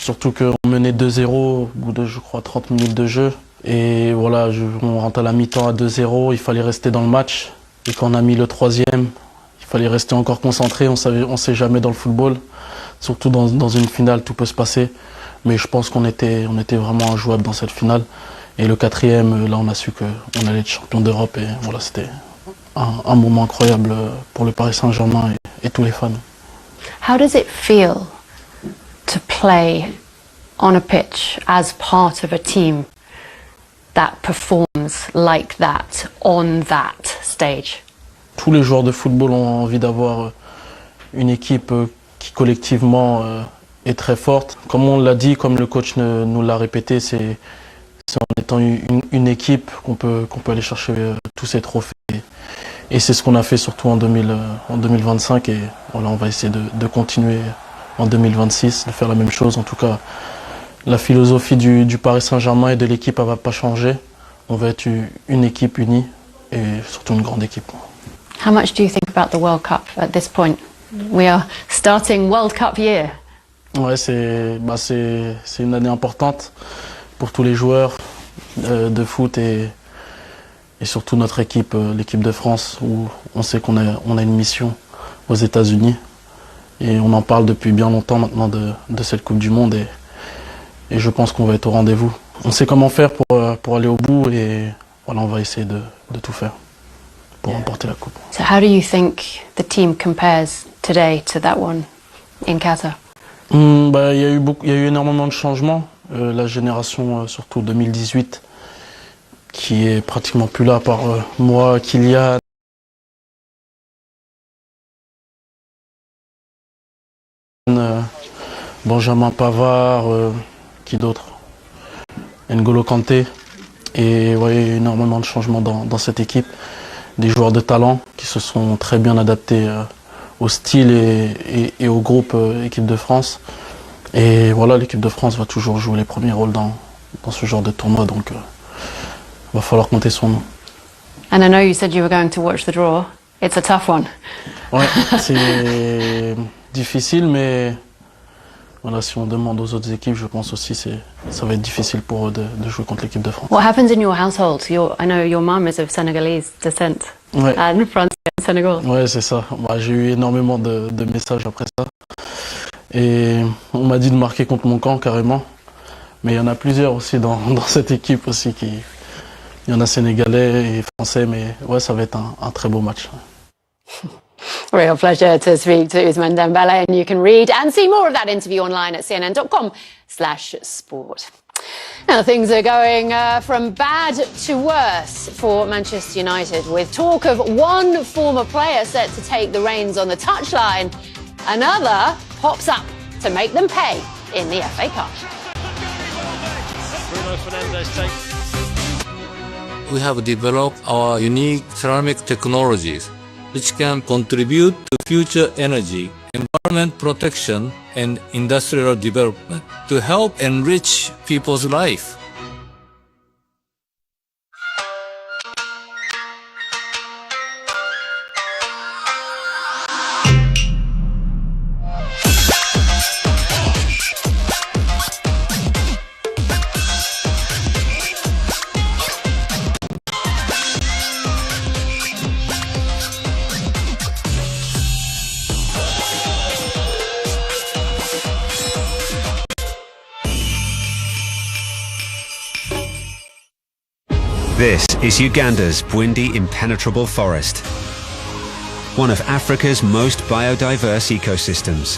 [SPEAKER 23] Surtout qu'on menait 2-0 au bout de, je crois, 30 minutes de jeu. Et voilà, on rentre à la mi-temps à 2-0, il fallait rester dans le match. Et quand on a mis le troisième, il fallait rester encore concentré. On sait jamais dans le football, surtout dans une finale, tout peut se passer. Mais je pense qu'on était vraiment injouable dans cette finale. Et le quatrième, là, on a su qu'on allait être champion d'Europe. Et voilà, c'était un moment incroyable pour le Paris Saint-Germain et tous les fans.
[SPEAKER 13] How does it feel to play on a pitch as part of a team that performs like that on that stage?
[SPEAKER 23] Tous les joueurs de football ont envie d'avoir une équipe qui collectivement est très forte. Comme on l'a dit, comme le coach nous l'a répété, c'est en étant une équipe qu'on peut aller chercher tous ces trophées. Et c'est ce qu'on a fait surtout en 2025 et voilà, on va essayer de continuer en 2026, de faire la même chose. En tout cas, la philosophie du Paris Saint-Germain et de l'équipe, elle ne va pas changer. On va être une équipe unie et surtout une grande équipe.
[SPEAKER 13] How much do you think about the World Cup at this point? We are starting World Cup year.
[SPEAKER 23] Ouais, c'est une année importante pour tous les joueurs de foot et surtout notre équipe, l'équipe de France, où on sait qu'on a une mission aux États-Unis. Et on en parle depuis bien longtemps maintenant de cette Coupe du Monde et je pense qu'on va être au rendez-vous. On sait comment faire pour aller au bout et voilà, on va essayer de tout faire pour remporter la Coupe.
[SPEAKER 13] So how do you think the team compares today to that one in Qatar?
[SPEAKER 23] Il y a eu énormément de changements. La génération, surtout 2018, qui est pratiquement plus là, par moi, Kylian. Benjamin Pavard, qui d'autre? N'Golo Kanté. Et ouais, il y a eu énormément de changements dans cette équipe. Des joueurs de talent qui se sont très bien adaptés au style et au groupe équipe de France. Et voilà, l'équipe de France va toujours jouer les premiers rôles dans ce genre de tournoi, donc va falloir compter sur nous.
[SPEAKER 13] And I know you said you were going to watch the draw. It's a tough one.
[SPEAKER 23] Ouais, c'est difficile, mais voilà, si on demande aux autres équipes, je pense aussi ça va être difficile pour eux de jouer contre l'équipe de France.
[SPEAKER 13] What happens in your household? I know your mum is of Senegalese descent.
[SPEAKER 23] Ouais.
[SPEAKER 13] And France and Senegal.
[SPEAKER 23] Ouais, c'est ça. J'ai eu énormément de messages après ça. Et on m'a dit de marquer contre mon camp carrément. Mais il y en a plusieurs aussi dans cette équipe aussi. Il y en a sénégalais et français, mais ouais, ça va être un très beau match.
[SPEAKER 13] Real pleasure to speak to Ousmane Dembele, and you can read and see more of that interview online at cnn.com/sport. Now things are going from bad to worse for Manchester United, with talk of one former player set to take the reins on the touchline. Another pops up to make them pay in the FA Cup.
[SPEAKER 1] Bruno Fernandes takes. We have developed our unique ceramic technologies, which can contribute to future energy, environment protection, and industrial development to help enrich people's life.
[SPEAKER 4] This is Uganda's Bwindi Impenetrable Forest, one of Africa's most biodiverse ecosystems,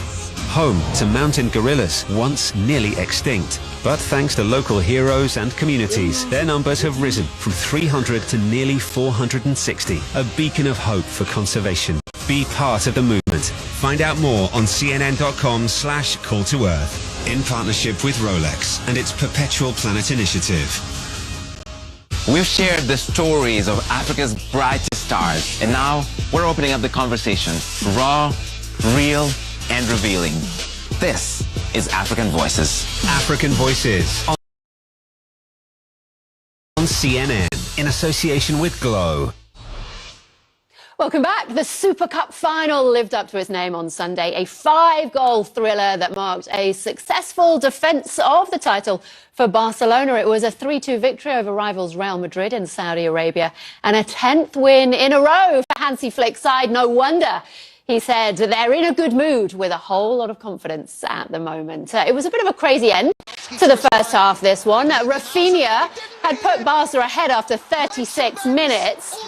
[SPEAKER 4] home to mountain gorillas once nearly extinct. But thanks to local heroes and communities, their numbers have risen from 300 to nearly 460, a beacon of hope for conservation. Be part of the movement. Find out more on cnn.com/call-to-earth, in partnership with Rolex and its Perpetual Planet Initiative.
[SPEAKER 11] We've shared the stories of Africa's brightest stars, and now we're opening up the conversation. Raw, real, and revealing. This is African Voices.
[SPEAKER 4] African Voices on CNN in association with Glow.
[SPEAKER 13] Welcome back. The Super Cup final lived up to its name on Sunday, a 5-goal thriller that marked a successful defence of the title for Barcelona. It was a 3-2 victory over rivals Real Madrid in Saudi Arabia and a 10th win in a row for Hansi Flick's side. No wonder. He said they're in a good mood with a whole lot of confidence at the moment. It was a bit of a crazy end to the first half, this one. Rafinha had put Barca ahead after 36 minutes,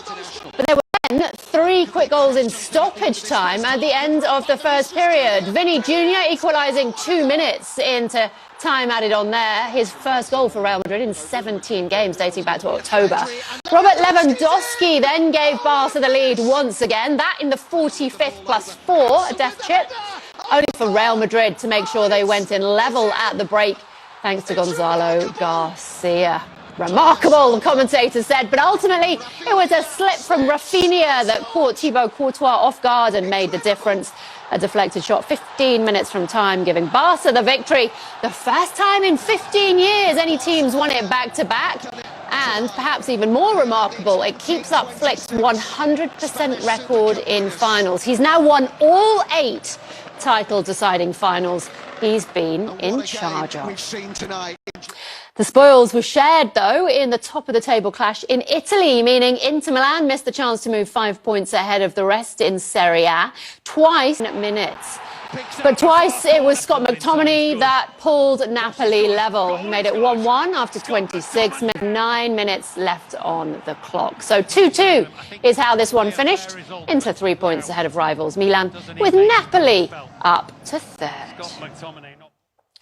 [SPEAKER 13] but there were then 3 quick goals in stoppage time at the end of the first period. Vinny Jr. equalising 2 minutes into time added on there. His first goal for Real Madrid in 17 games dating back to October. Robert Lewandowski then gave Barca the lead once again. That in the 45th +4, a death chip. Only for Real Madrid to make sure they went in level at the break thanks to Gonzalo Garcia. Remarkable, the commentator said, but ultimately it was a slip from Rafinha that caught Thibaut Courtois off guard and made the difference. A deflected shot 15 minutes from time, giving Barca the victory. The first time in 15 years any teams won it back-to-back. And perhaps even more remarkable, it keeps up Flick's 100% record in finals. He's now won all 8 title-deciding finals he's been in charge of. The spoils were shared, though, in the top-of-the-table clash in Italy, meaning Inter Milan missed the chance to move 5 points ahead of the rest in Serie A, twice in minutes. But twice it was Scott McTominay that pulled Napoli level. He made it 1-1 after 26, 9 minutes left on the clock. So 2-2 is how this one finished. Inter 3 points ahead of rivals Milan, with Napoli up to 3rd.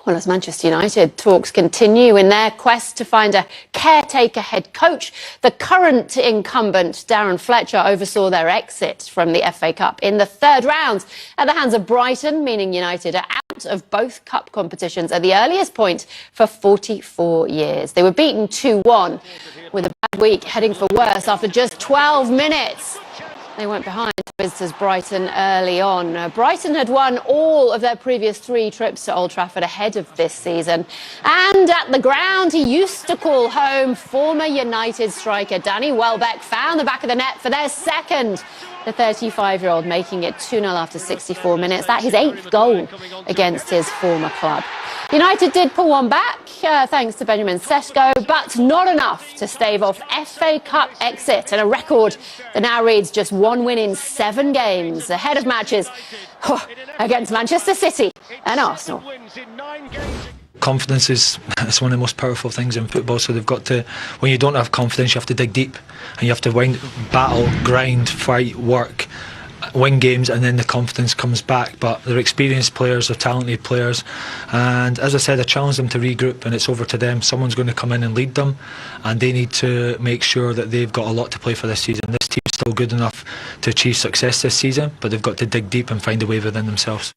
[SPEAKER 13] Well, as Manchester United talks continue in their quest to find a caretaker head coach, the current incumbent, Darren Fletcher, oversaw their exit from the FA Cup in the 3rd round at the hands of Brighton, meaning United are out of both cup competitions at the earliest point for 44 years. They were beaten 2-1 with a bad week heading for worse after just 12 minutes. They went behind visitors Brighton early on. Brighton had won all of their previous 3 trips to Old Trafford ahead of this season. And at the ground he used to call home, former United striker Danny Welbeck found the back of the net for their second. The 35-year-old making it 2-0 after 64 minutes. That's his 8th goal against his former club. United did pull one back, thanks to Benjamin Sesko, but not enough to stave off FA Cup exit and a record that now reads just 1 win in 7 games, ahead of matches against Manchester City and Arsenal.
[SPEAKER 2] Confidence is one of the most powerful things in football, so they've got to, when you don't have confidence, you have to dig deep and you have to battle, grind, fight, work, win games, and then the confidence comes back. But they're experienced players, they're talented players, and as I said, I challenge them to regroup, and it's over to them. Someone's going to come in and lead them, and they need to make sure that they've got a lot to play for this season. This team's still good enough to achieve success this season, but they've got to dig deep and find a way within themselves.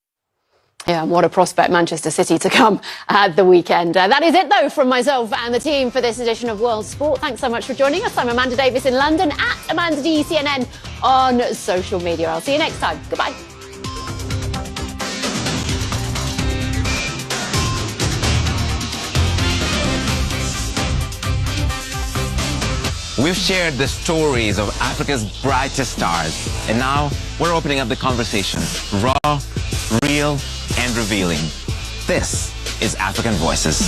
[SPEAKER 13] Yeah, and what a prospect Manchester City to come at the weekend. That is it, though, from myself and the team for this edition of World Sport. Thanks so much for joining us. I'm Amanda Davis in London, at AmandaDCNN on social media. I'll see you next time. Goodbye.
[SPEAKER 11] We've shared the stories of Africa's brightest stars, and now we're opening up the conversation. Raw, real, and revealing. This is African Voices.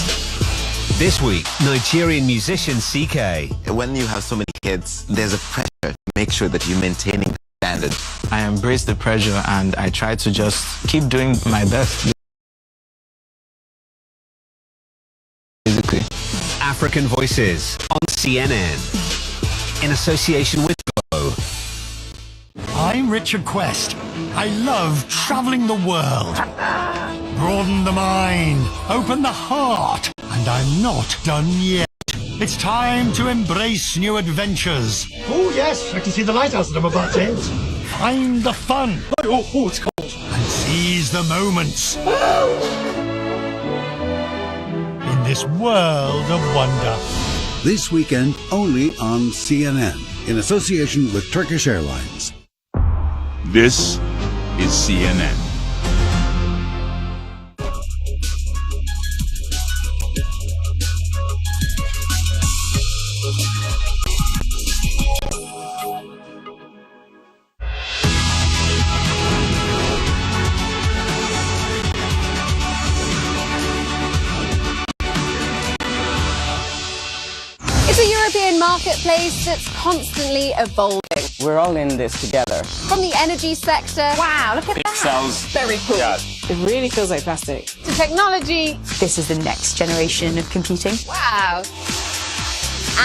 [SPEAKER 4] This week, Nigerian musician CK.
[SPEAKER 12] When you have so many kids, there's a pressure to make sure that you're maintaining the standard.
[SPEAKER 27] I embrace the pressure and I try to just keep doing my best. Basically.
[SPEAKER 4] African Voices on CNN. In association with Go.
[SPEAKER 15] I'm Richard Quest. I love traveling the world. Broaden the mind, open the heart, and I'm not done yet. It's time to embrace new adventures.
[SPEAKER 16] Oh, yes, I can see the lighthouse that I'm about to enter.
[SPEAKER 15] Find the fun.
[SPEAKER 16] Oh, it's cold.
[SPEAKER 15] And seize the moments. In this world of wonder.
[SPEAKER 17] This weekend, only on CNN, in association with Turkish Airlines.
[SPEAKER 22] This is CNN.
[SPEAKER 13] It's a European marketplace that's constantly evolving.
[SPEAKER 3] We're all in this together.
[SPEAKER 13] From the energy sector,
[SPEAKER 3] Wow, look at that. Sounds
[SPEAKER 13] very cool,
[SPEAKER 3] It really feels like plastic.
[SPEAKER 13] to technology,
[SPEAKER 6] This is the next generation of computing.
[SPEAKER 13] wow,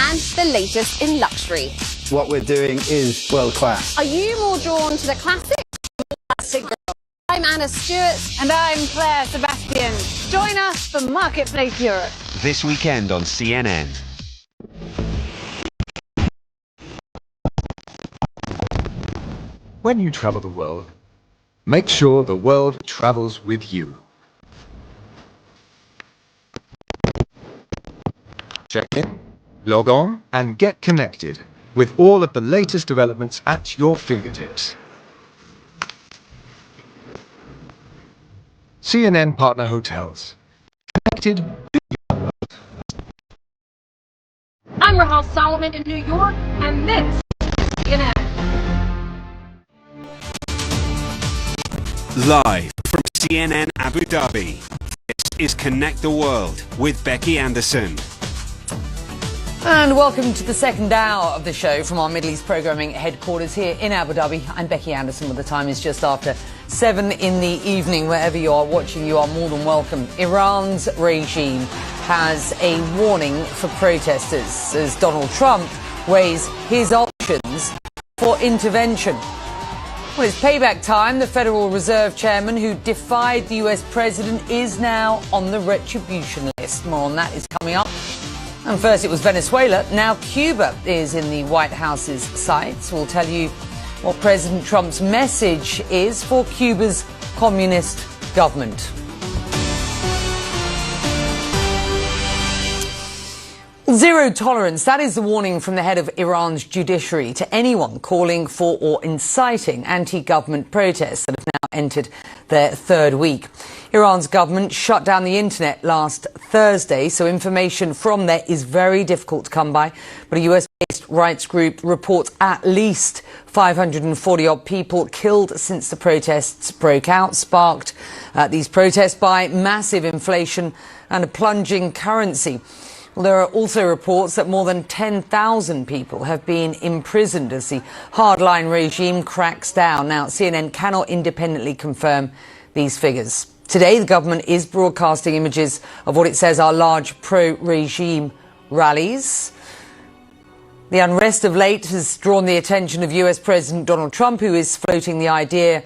[SPEAKER 13] and the latest in luxury.
[SPEAKER 8] What we're doing is world class.
[SPEAKER 13] Are you more drawn to the classic or the classic girl? I'm Anna Stewart. And I'm Claire Sebastian. Join us for Marketplace Europe.
[SPEAKER 4] This weekend on CNN.
[SPEAKER 9] When you travel the world, make sure the world travels with you. Check in, log on, and get connected with all of the latest developments at your fingertips. CNN Partner Hotels. Connected to your world.
[SPEAKER 24] I'm Rahal Solomon in New York, and this is CNN.
[SPEAKER 4] Live from CNN Abu Dhabi, this is Connect the World with Becky Anderson.
[SPEAKER 7] And welcome to the second hour of the show from our Middle East programming headquarters here in Abu Dhabi. I'm Becky Anderson, where the time is just after 7 in the evening. Wherever you are watching, you are more than welcome. Iran's regime has a warning for protesters as Donald Trump weighs his options for intervention. Well, it's payback time. The Federal Reserve chairman who defied the US president is now on the retribution list. More on that is coming up. And first it was Venezuela, now Cuba is in the White House's sights. We'll tell you what President Trump's message is for Cuba's communist government. Zero tolerance, that is the warning from the head of Iran's judiciary to anyone calling for or inciting anti-government protests that have now entered their third week. Iran's government shut down the internet last Thursday, so information from there is very difficult to come by. But a US-based rights group reports at least 540-odd people killed since the protests broke out, sparked these protests by massive inflation and a plunging currency. Well, there are also reports that more than 10,000 people have been imprisoned as the hardline regime cracks down. Now, CNN cannot independently confirm these figures. Today, the government is broadcasting images of what it says are large pro-regime rallies. The unrest of late has drawn the attention of US President Donald Trump, who is floating the idea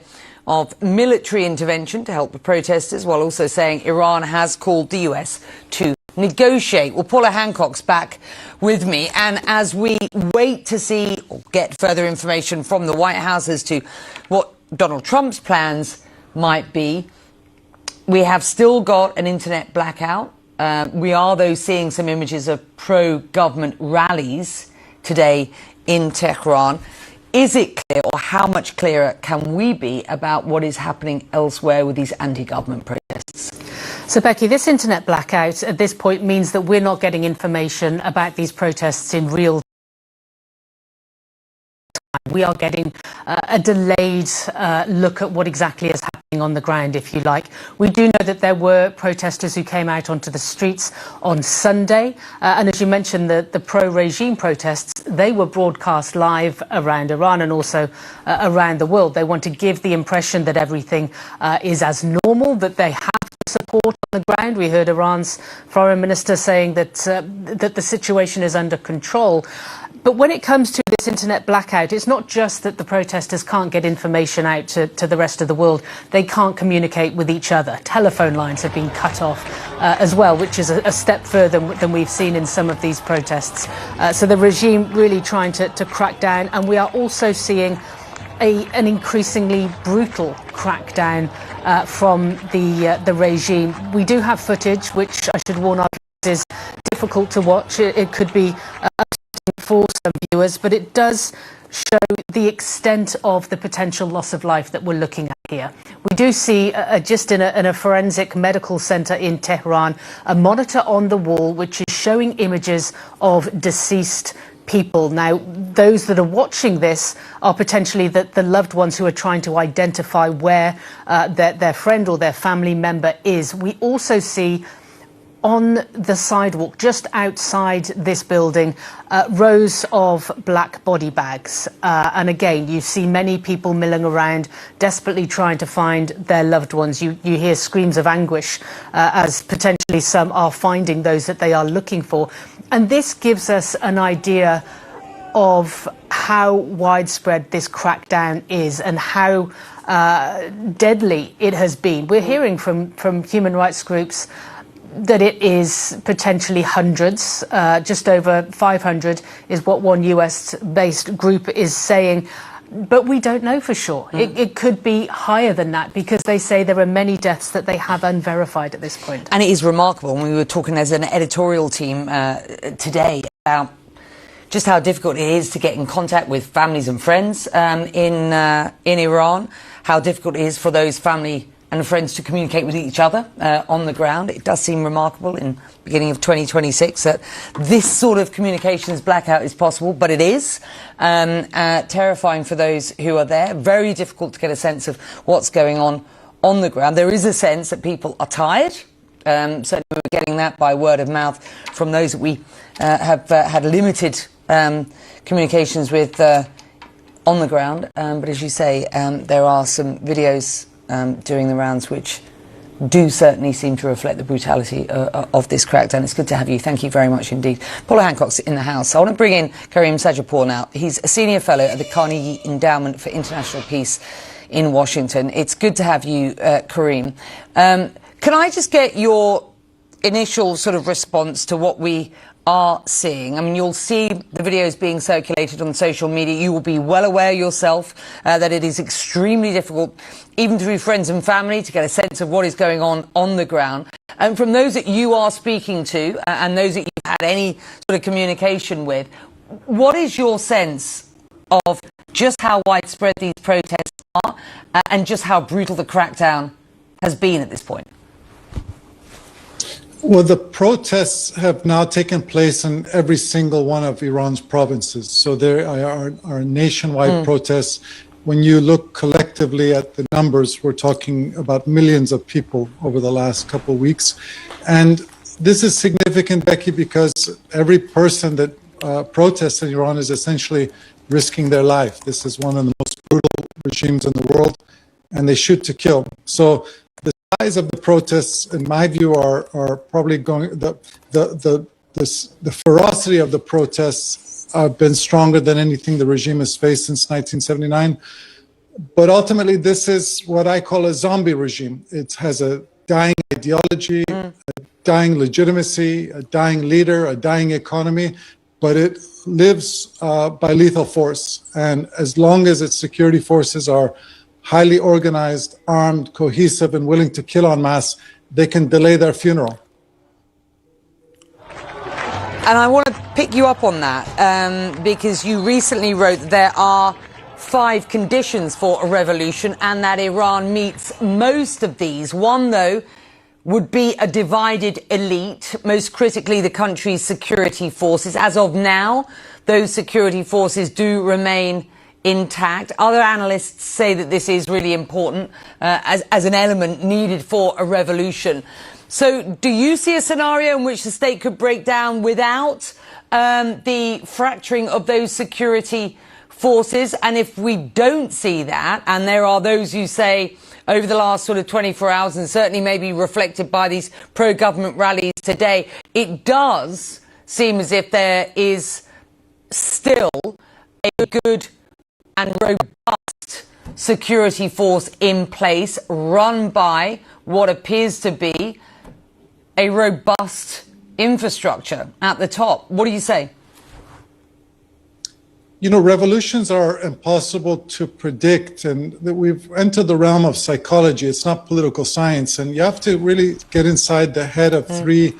[SPEAKER 7] of military intervention to help the protesters, while also saying Iran has called the US to negotiate. Well, Paula Hancock's back with me, and as we wait to see or get further information from the White House as to what Donald Trump's plans might be, we have still got an internet blackout. We are, though, seeing some images of pro-government rallies today in Tehran. Is it clear, or how much clearer can we be about what is happening elsewhere with these anti-government protests?
[SPEAKER 21] So, Becky, this internet blackout at this point means that we're not getting information about these protests in real time. We are getting a delayed look at what exactly is happening on the ground, if you like. We do know that there were protesters who came out onto the streets on Sunday. And as you mentioned, the pro-regime protests, they were broadcast live around Iran and also around the world. They want to give the impression that everything is as normal, that they have support on the ground. We heard Iran's foreign minister saying that that the situation is under control. But when it comes to this internet blackout, it's not just that the protesters can't get information out to the rest of the world. They can't communicate with each other. Telephone lines have been cut off as well, which is a step further than we've seen in some of these protests. So the regime really trying to crack down. And we are also seeing an increasingly brutal crackdown from the regime. We do have footage, which I should warn our viewers is difficult to watch. It could be for some viewers, but it does show the extent of the potential loss of life that we're looking at here. We do see, just in a forensic medical centre in Tehran, a monitor on the wall which is showing images of deceased people. Now, those that are watching this are potentially the loved ones who are trying to identify where their friend or their family member is. We also see on the sidewalk just outside this building, rows of black body bags. And again, you see many people milling around, desperately trying to find their loved ones. You hear screams of anguish as potentially some are finding those that they are looking for. And this gives us an idea of how widespread this crackdown is and how deadly it has been. We're hearing from human rights groups that it is potentially hundreds, just over 500 is what one US-based group is saying. But we don't know for sure. It could be higher than that because they say there are many deaths that they have unverified at this point.
[SPEAKER 7] And it is remarkable. We were talking as an editorial team today about just how difficult it is to get in contact with families and friends in Iran, how difficult it is for those family and friends to communicate with each other on the ground. It does seem remarkable in the beginning of 2026 that this sort of communications blackout is possible, but it is terrifying for those who are there. Very difficult to get a sense of what's going on the ground. There is a sense that people are tired. Certainly we're getting that by word of mouth from those that we have had limited communications with on the ground. But as you say, there are some videos doing the rounds which do certainly seem to reflect the brutality of this crackdown. It's good to have you. Thank you very much indeed. Paula Hancock's in the house. I want to bring in Karim Sajapur now. He's a senior fellow at the Carnegie Endowment for International Peace in Washington. It's good to have you, Karim. Can I just get your initial sort of response to what we are seeing? I mean, you'll see the videos being circulated on social media. You will be well aware yourself that it is extremely difficult, even through friends and family, to get a sense of what is going on the ground. And from those that you are speaking to and those that you've had any sort of communication with, what is your sense of just how widespread these protests are and just how brutal the crackdown has been at this point?
[SPEAKER 5] Well, the protests have now taken place in every single one of Iran's provinces. So there are nationwide protests. When you look collectively at the numbers, we're talking about millions of people over the last couple of weeks. And this is significant, Becky, because every person that protests in Iran is essentially risking their life. This is one of the most brutal regimes in the world, and they shoot to kill. So the size of the protests, in my view, are probably going. The ferocity of the protests have been stronger than anything the regime has faced since 1979. But ultimately, this is what I call a zombie regime. It has a dying ideology, a dying legitimacy, a dying leader, a dying economy, but it lives by lethal force. And as long as its security forces are highly organized, armed, cohesive, and willing to kill en masse, they can delay their funeral.
[SPEAKER 7] And I want to pick you up on that because you recently wrote there are 5 conditions for a revolution and that Iran meets most of these. One, though, would be a divided elite, most critically the country's security forces. As of now, those security forces do remain intact. Other analysts say that this is really important as an element needed for a revolution. So do you see a scenario in which the state could break down without the fracturing of those security forces? And if we don't see that, and there are those who say over the last sort of 24 hours, and certainly maybe reflected by these pro-government rallies today, it does seem as if there is still a good and robust security force in place, run by what appears to be a robust infrastructure at the top. What do you say?
[SPEAKER 5] You know, revolutions are impossible to predict, and we've entered the realm of psychology. It's not political science, and you have to really get inside the head of 3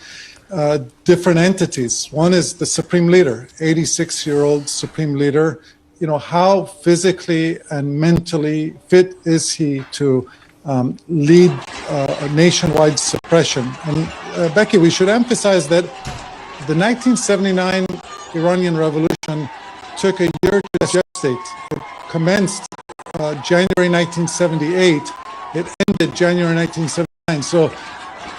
[SPEAKER 5] different entities. One is the supreme leader, 86-year-old supreme leader. You know, how physically and mentally fit is he to lead a nationwide suppression? And Becky, we should emphasize that the 1979 Iranian Revolution took a year to gestate. It commenced January 1978. It ended January 1979. So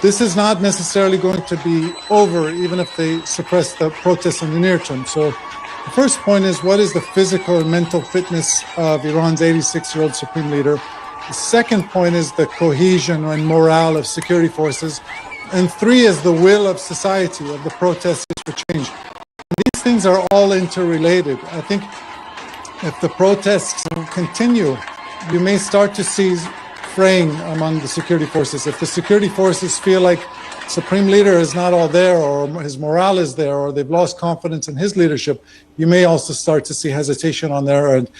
[SPEAKER 5] this is not necessarily going to be over, even if they suppress the protests in the near term. So the first point is, what is the physical and mental fitness of Iran's 86-year-old supreme leader? The second point is the cohesion and morale of security forces. And three is the will of society, of the protesters for change. These things are all interrelated. I think if the protests continue, you may start to see fraying among the security forces. If the security forces feel like supreme leader is not all there, or his morale is there, or they've lost confidence in his leadership, you may also start to see hesitation on their end.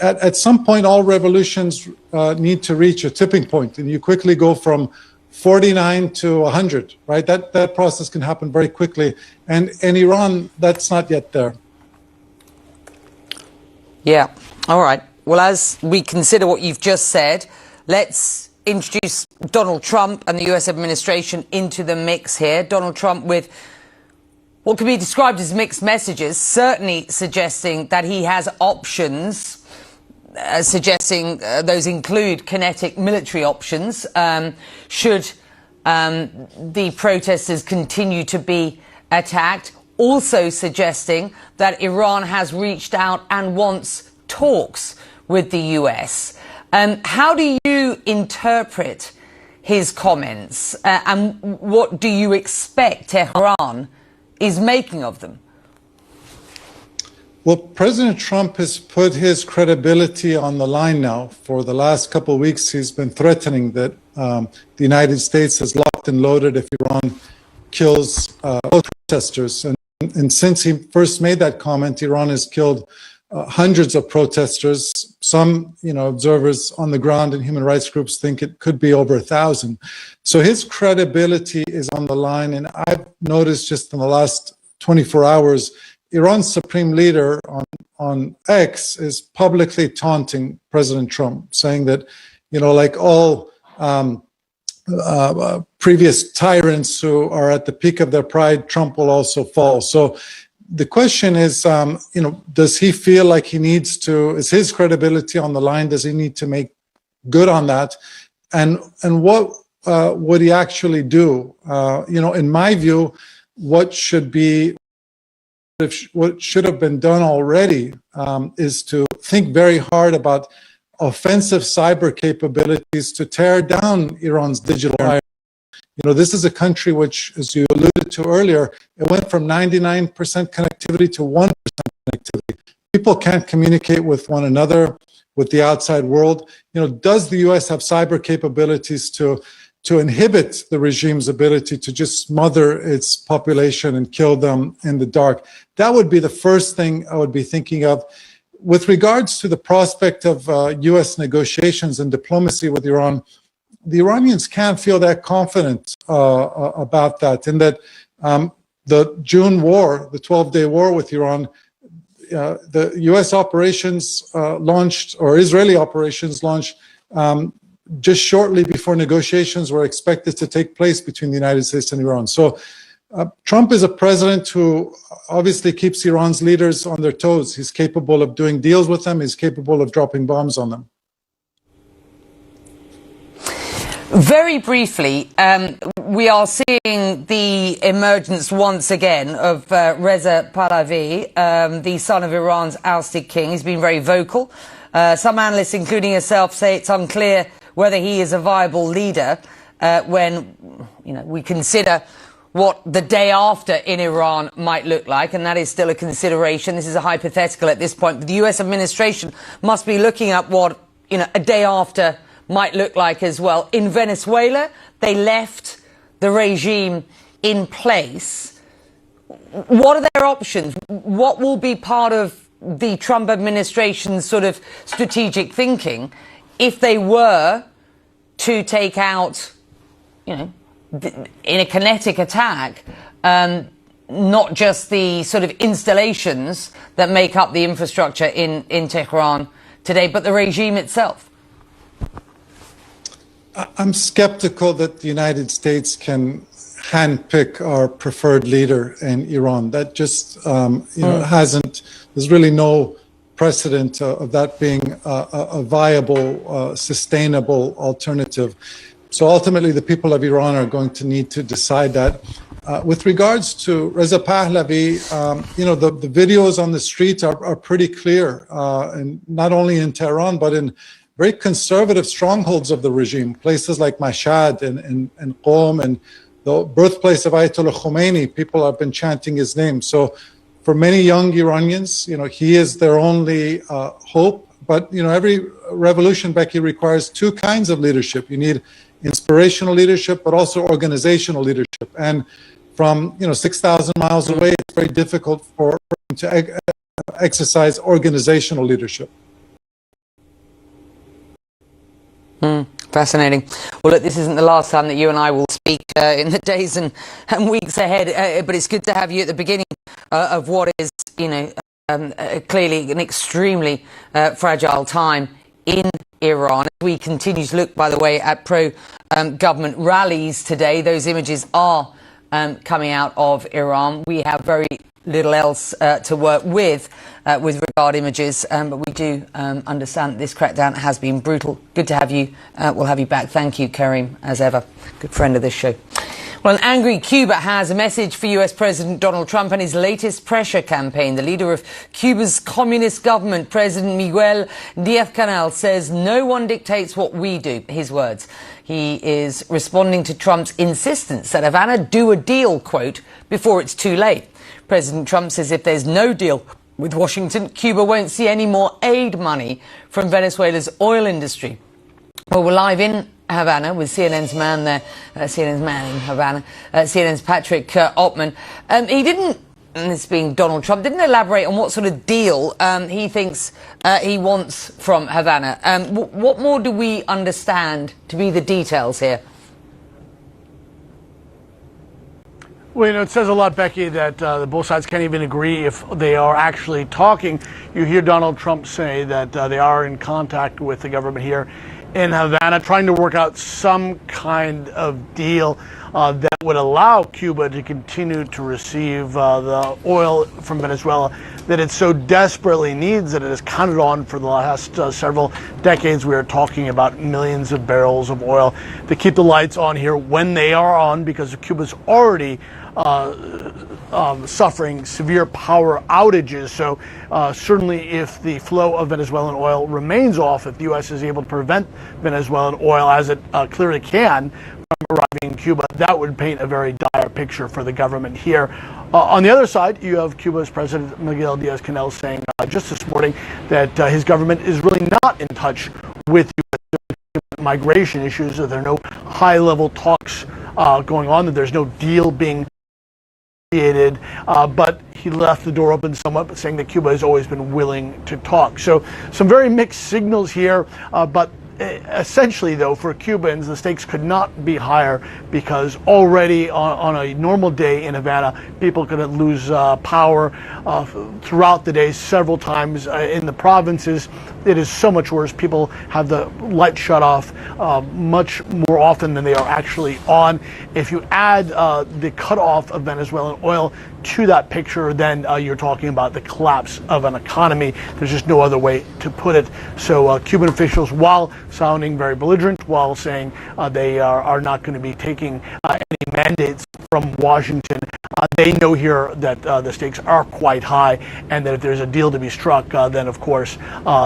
[SPEAKER 5] At some point, all revolutions need to reach a tipping point, and you quickly go from 49 to 100, right? That process can happen very quickly. And in Iran, that's not yet there.
[SPEAKER 7] Yeah. All right. Well, as we consider what you've just said, let's introduce Donald Trump and the US administration into the mix here. Donald Trump with what could be described as mixed messages, certainly suggesting that he has options, suggesting those include kinetic military options should the protesters continue to be attacked. Also suggesting that Iran has reached out and wants talks with the US. How do you interpret his comments and what do you expect Tehran is making of them?
[SPEAKER 5] Well, President Trump has put his credibility on the line now. For the last couple of weeks, he's been threatening that the United States is locked and loaded if Iran kills protesters. And since he first made that comment, Iran has killed hundreds of protesters. Some, observers on the ground and human rights groups think it could be over 1,000. So his credibility is on the line. And I've noticed just in the last 24 hours, Iran's supreme leader on X is publicly taunting President Trump, saying that, like all previous tyrants who are at the peak of their pride, Trump will also fall. So the question is, does he feel like he needs to, is his credibility on the line? Does he need to make good on that? And what would he actually do? In my view, what should have been done already is to think very hard about offensive cyber capabilities to tear down Iran's digital iron. This is a country which, as you alluded to earlier, it went from 99% connectivity to 1% connectivity. People can't communicate with one another, with the outside world. Does the U.S. have cyber capabilities to inhibit the regime's ability to just smother its population and kill them in the dark? That would be the first thing I would be thinking of. With regards to the prospect of U.S. negotiations and diplomacy with Iran, the Iranians can't feel that confident about that, in that the June war, the 12-day war with Iran, the U.S. operations launched, or Israeli operations launched, just shortly before negotiations were expected to take place between the United States and Iran. So Trump is a president who obviously keeps Iran's leaders on their toes. He's capable of doing deals with them. He's capable of dropping bombs on them.
[SPEAKER 7] Very briefly, we are seeing the emergence once again of Reza Pahlavi, the son of Iran's ousted king. He's been very vocal. Some analysts, including yourself, say it's unclear whether he is a viable leader when we consider what the day after in Iran might look like, and that is still a consideration. This is a hypothetical at this point, but the US administration must be looking at what a day after might look like as well. In Venezuela, they left the regime in place. What are their options? What will be part of the Trump administration's sort of strategic thinking if they were to take out, in a kinetic attack, not just the sort of installations that make up the infrastructure in Tehran today, but the regime itself?
[SPEAKER 5] I'm skeptical that the United States can handpick our preferred leader in Iran. That just, there's really no precedent of that being a viable, sustainable alternative. So ultimately, the people of Iran are going to need to decide that. With regards to Reza Pahlavi, the videos on the streets are pretty clear, and not only in Tehran, but in very conservative strongholds of the regime, places like Mashhad and Qom and the birthplace of Ayatollah Khomeini. People have been chanting his name. So for many young Iranians, he is their only hope. But, every revolution, Becky, requires two kinds of leadership. You need inspirational leadership, but also organizational leadership. And from 6,000 miles away, it's very difficult for him to exercise organizational leadership.
[SPEAKER 7] Fascinating. Well, look, this isn't the last time that you and I will speak in the days and weeks ahead, but it's good to have you at the beginning of what is, clearly an extremely fragile time in Iran. We continue to look, by the way, at pro-government rallies today. Those images are coming out of Iran. We have very little else to work with regard images, but we do understand that this crackdown has been brutal. Good to have you. We'll have you back. Thank you, Karim, as ever. Good friend of this show. Well, an angry Cuba has a message for US President Donald Trump and his latest pressure campaign. The leader of Cuba's communist government, President Miguel Díaz-Canel, says no one dictates what we do. His words. He is responding to Trump's insistence that Havana do a deal, quote, before it's too late. President Trump says if there's no deal with Washington, Cuba won't see any more aid money from Venezuela's oil industry. Well, we're live in Havana with CNN's man there, CNN's man in Havana, CNN's Patrick Ottman. He didn't, and this being Donald Trump, didn't elaborate on what sort of deal he thinks he wants from Havana. What more do we understand to be the details here?
[SPEAKER 10] Well, it says a lot, Becky, that both sides can't even agree if they are actually talking. You hear Donald Trump say that they are in contact with the government here in Havana, trying to work out some kind of deal that would allow Cuba to continue to receive the oil from Venezuela that it so desperately needs, that it has counted on for the last several decades. We are talking about millions of barrels of oil to keep the lights on here when they are on, because Cuba's already suffering severe power outages. So certainly if the flow of Venezuelan oil remains off, if the U.S. is able to prevent Venezuelan oil, as it clearly can, from arriving in Cuba, that would paint a very dire picture for the government here. On the other side, you have Cuba's President Miguel Díaz-Canel saying just this morning that his government is really not in touch with migration issues, that there are no high-level talks going on, that there's no deal being negotiated, but he left the door open somewhat, saying that Cuba has always been willing to talk. So some very mixed signals here, but essentially, though, for Cubans, the stakes could not be higher, because already on a normal day in Havana, people could lose power throughout the day several times. In the provinces, it is so much worse. People have the light shut off much more often than they are actually on. If you add the cutoff of Venezuelan oil to that picture, then you're talking about the collapse of an economy. There's just no other way to put it. So Cuban officials, while sounding very belligerent, while saying they are not going to be taking any mandates from Washington, they know here that the stakes are quite high, and that if there's a deal to be struck, then of course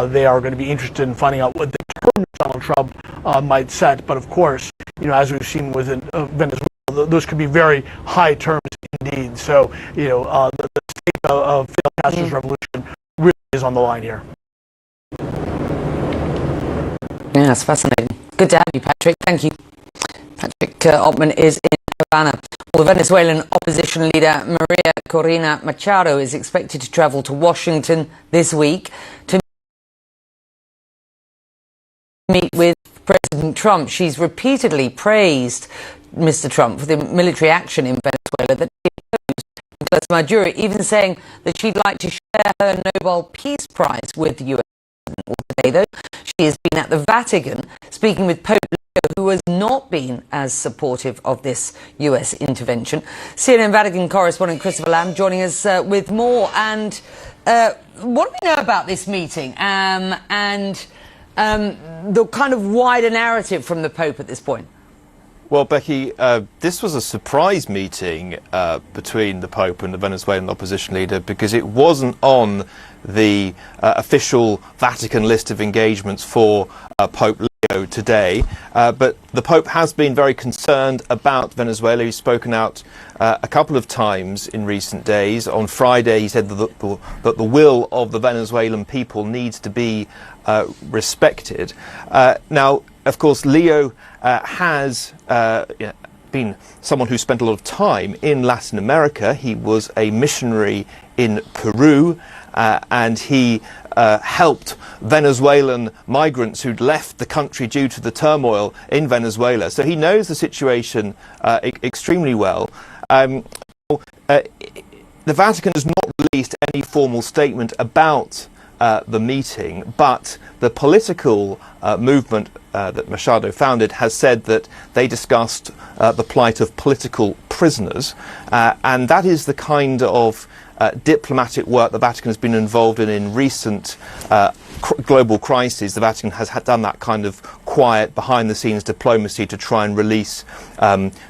[SPEAKER 10] they are going to be interested in finding out what the terms Donald Trump might set. But of course, as we've seen with Venezuela, those could be very high terms indeed. So, the stake of Fidel Castro's revolution really is on the line here.
[SPEAKER 7] Yeah, that's fascinating. Good to have you, Patrick. Thank you. Patrick Ottman is in Havana. Well, the Venezuelan opposition leader Maria Corina Machado is expected to travel to Washington this week to meet with President Trump. She's repeatedly praised Mr. Trump for the military action in Venezuela that he opposed, Nicolas Maduro, even saying that she'd like to share her Nobel Peace Prize with the U.S. Today, though, she has been at the Vatican speaking with Pope Leo, who has not been as supportive of this U.S. intervention. CNN Vatican correspondent Christopher Lamb joining us with more. And what do we know about this meeting and the kind of wider narrative from the Pope at this point?
[SPEAKER 14] Well, Becky, this was a surprise meeting between the Pope and the Venezuelan opposition leader because it wasn't on the official Vatican list of engagements for Pope Leo today. But the Pope has been very concerned about Venezuela. He's spoken out a couple of times in recent days. On Friday, he said that the will of the Venezuelan people needs to be respected. Now, of course, Leo has been someone who spent a lot of time in Latin America. He was a missionary in Peru, and he helped Venezuelan migrants who'd left the country due to the turmoil in Venezuela. So he knows the situation extremely well. The Vatican has not released any formal statement about the meeting, but the political movement that Machado founded has said that they discussed the plight of political prisoners, and that is the kind of diplomatic work the Vatican has been involved in recent global crises. The Vatican has done that kind of quiet, behind-the-scenes diplomacy to try and release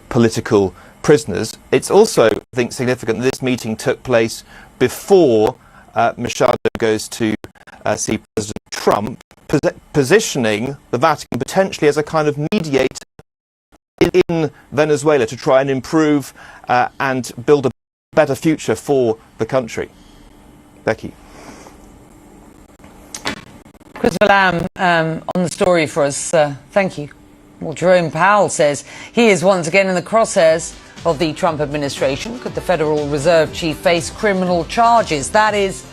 [SPEAKER 14] political prisoners. It's also, I think, significant that this meeting took place before Machado goes to see President Trump, positioning the Vatican potentially as a kind of mediator in Venezuela to try and improve and build a better future for the country. Becky.
[SPEAKER 7] Chris Lamb on the story for us. Thank you. Well, Jerome Powell says he is once again in the crosshairs of the Trump administration. Could the Federal Reserve Chief face criminal charges? That is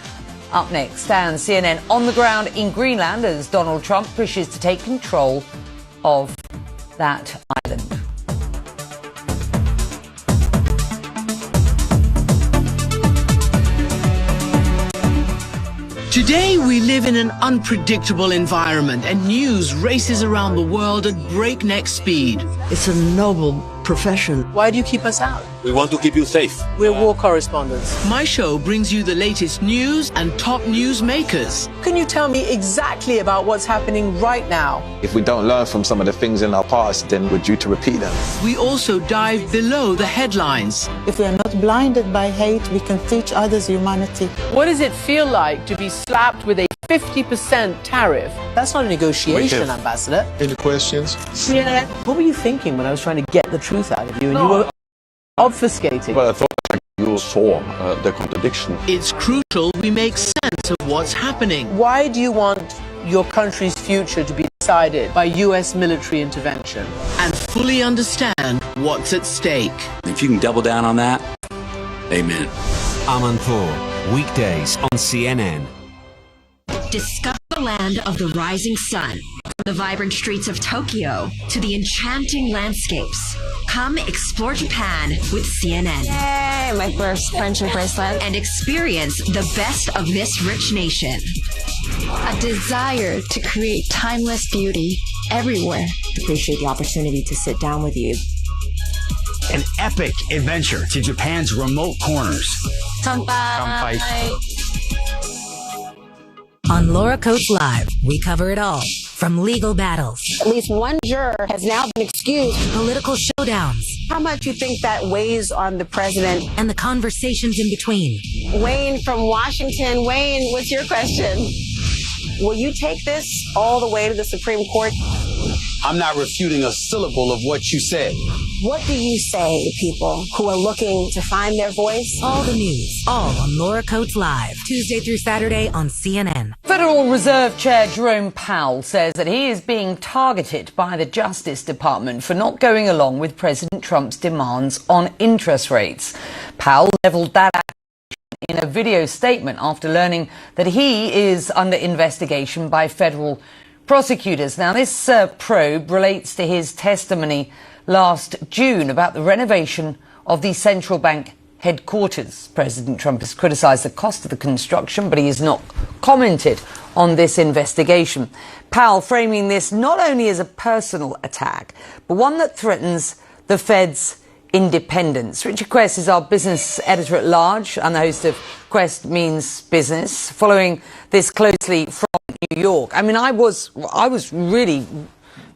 [SPEAKER 7] up next. And CNN on the ground in Greenland as Donald Trump pushes to take control of that island.
[SPEAKER 18] Today we live in an unpredictable environment and news races around the world at breakneck speed.
[SPEAKER 19] It's a noble profession. Why do you keep us out?
[SPEAKER 20] We want to keep you safe.
[SPEAKER 19] We're war correspondents.
[SPEAKER 18] My show brings you the latest news and top news makers.
[SPEAKER 19] Can you tell me exactly about what's happening right now?
[SPEAKER 20] If we don't learn from some of the things in our past, then we're due to repeat them.
[SPEAKER 18] We also dive below the headlines.
[SPEAKER 19] If we are not blinded by hate, we can teach others humanity.
[SPEAKER 23] What does it feel like to be slapped with a 50% tariff?
[SPEAKER 19] That's not a negotiation, Ambassador.
[SPEAKER 20] Any questions?
[SPEAKER 19] Yeah. What were you thinking when I was trying to get the truth out of you and you were obfuscating?
[SPEAKER 20] Well, I thought you saw the contradiction.
[SPEAKER 18] It's crucial we make sense of what's happening.
[SPEAKER 19] Why do you want your country's future to be decided by US military intervention?
[SPEAKER 18] And fully understand what's at stake.
[SPEAKER 20] If you can double down on that, amen.
[SPEAKER 4] Amanpour, weekdays on CNN.
[SPEAKER 25] Discover the land of the rising sun. From the vibrant streets of Tokyo to the enchanting landscapes. Come explore Japan with CNN.
[SPEAKER 26] Yay, my first friendship bracelet.
[SPEAKER 25] And experience the best of this rich nation.
[SPEAKER 26] A desire to create timeless beauty everywhere.
[SPEAKER 28] Appreciate the opportunity to sit down with you.
[SPEAKER 29] An epic adventure to Japan's remote corners.
[SPEAKER 26] Kanpai.
[SPEAKER 30] On Laura Coates Live, we cover it all. From legal battles.
[SPEAKER 26] At least one juror has now been excused.
[SPEAKER 30] Political showdowns.
[SPEAKER 26] How much you think that weighs on the president?
[SPEAKER 30] And the conversations in between.
[SPEAKER 26] Wayne from Washington. Wayne, what's your question? Will you take this all the way to the Supreme Court?
[SPEAKER 29] I'm not refuting a syllable of what you said.
[SPEAKER 26] What do you say to people who are looking to find their voice?
[SPEAKER 30] All the news, all on Laura Coates Live, Tuesday through Saturday on CNN.
[SPEAKER 7] Federal Reserve Chair Jerome Powell says that he is being targeted by the Justice Department for not going along with President Trump's demands on interest rates. Powell leveled that in a video statement after learning that he is under investigation by federal prosecutors. Now, this probe relates to his testimony last June about the renovation of the central bank headquarters. President Trump has criticised the cost of the construction, but he has not commented on this investigation. Powell framing this not only as a personal attack, but one that threatens the Fed's independence. Richard Quest is our business editor-at-large and the host of Quest Means Business, following this closely from New York. I mean, I was really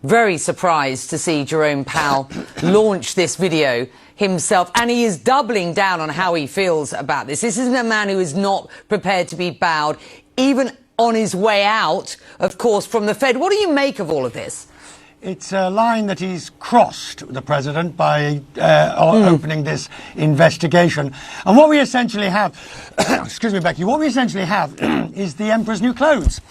[SPEAKER 7] very surprised to see Jerome Powell launch this video himself, and he is doubling down on how he feels about this. This isn't a man who is not prepared to be bowed, even on his way out, of course, from the Fed. What do you make of all of this?
[SPEAKER 1] It's a line that he's crossed, the president, by opening this investigation. And what we essentially have, excuse me, Becky, what we essentially have is the emperor's new clothes.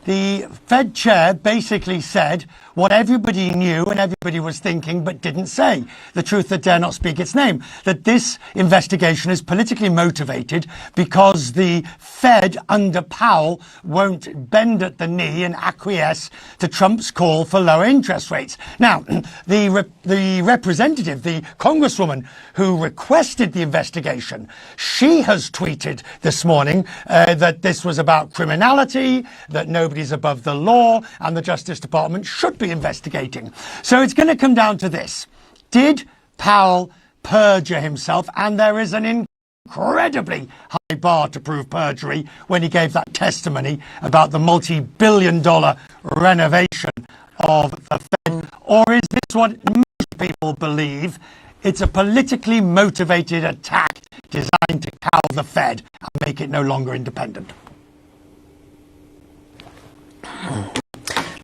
[SPEAKER 1] The Fed chair basically said what everybody knew and everybody was thinking but didn't say. The truth that dare not speak its name. That this investigation is politically motivated because the Fed under Powell won't bend at the knee and acquiesce to Trump's call for lower interest rates. Now, the representative, the congresswoman who requested the investigation, she has tweeted this morning that this was about criminality, that nobody's above the law, and the Justice Department should be investigating. So it's going to come down to this. Did Powell perjure himself? And there is an incredibly high bar to prove perjury when he gave that testimony about the multi-billion-dollar renovation of the Fed. Or is this what most people believe? It's a politically motivated attack designed to cow the Fed and make it no longer independent.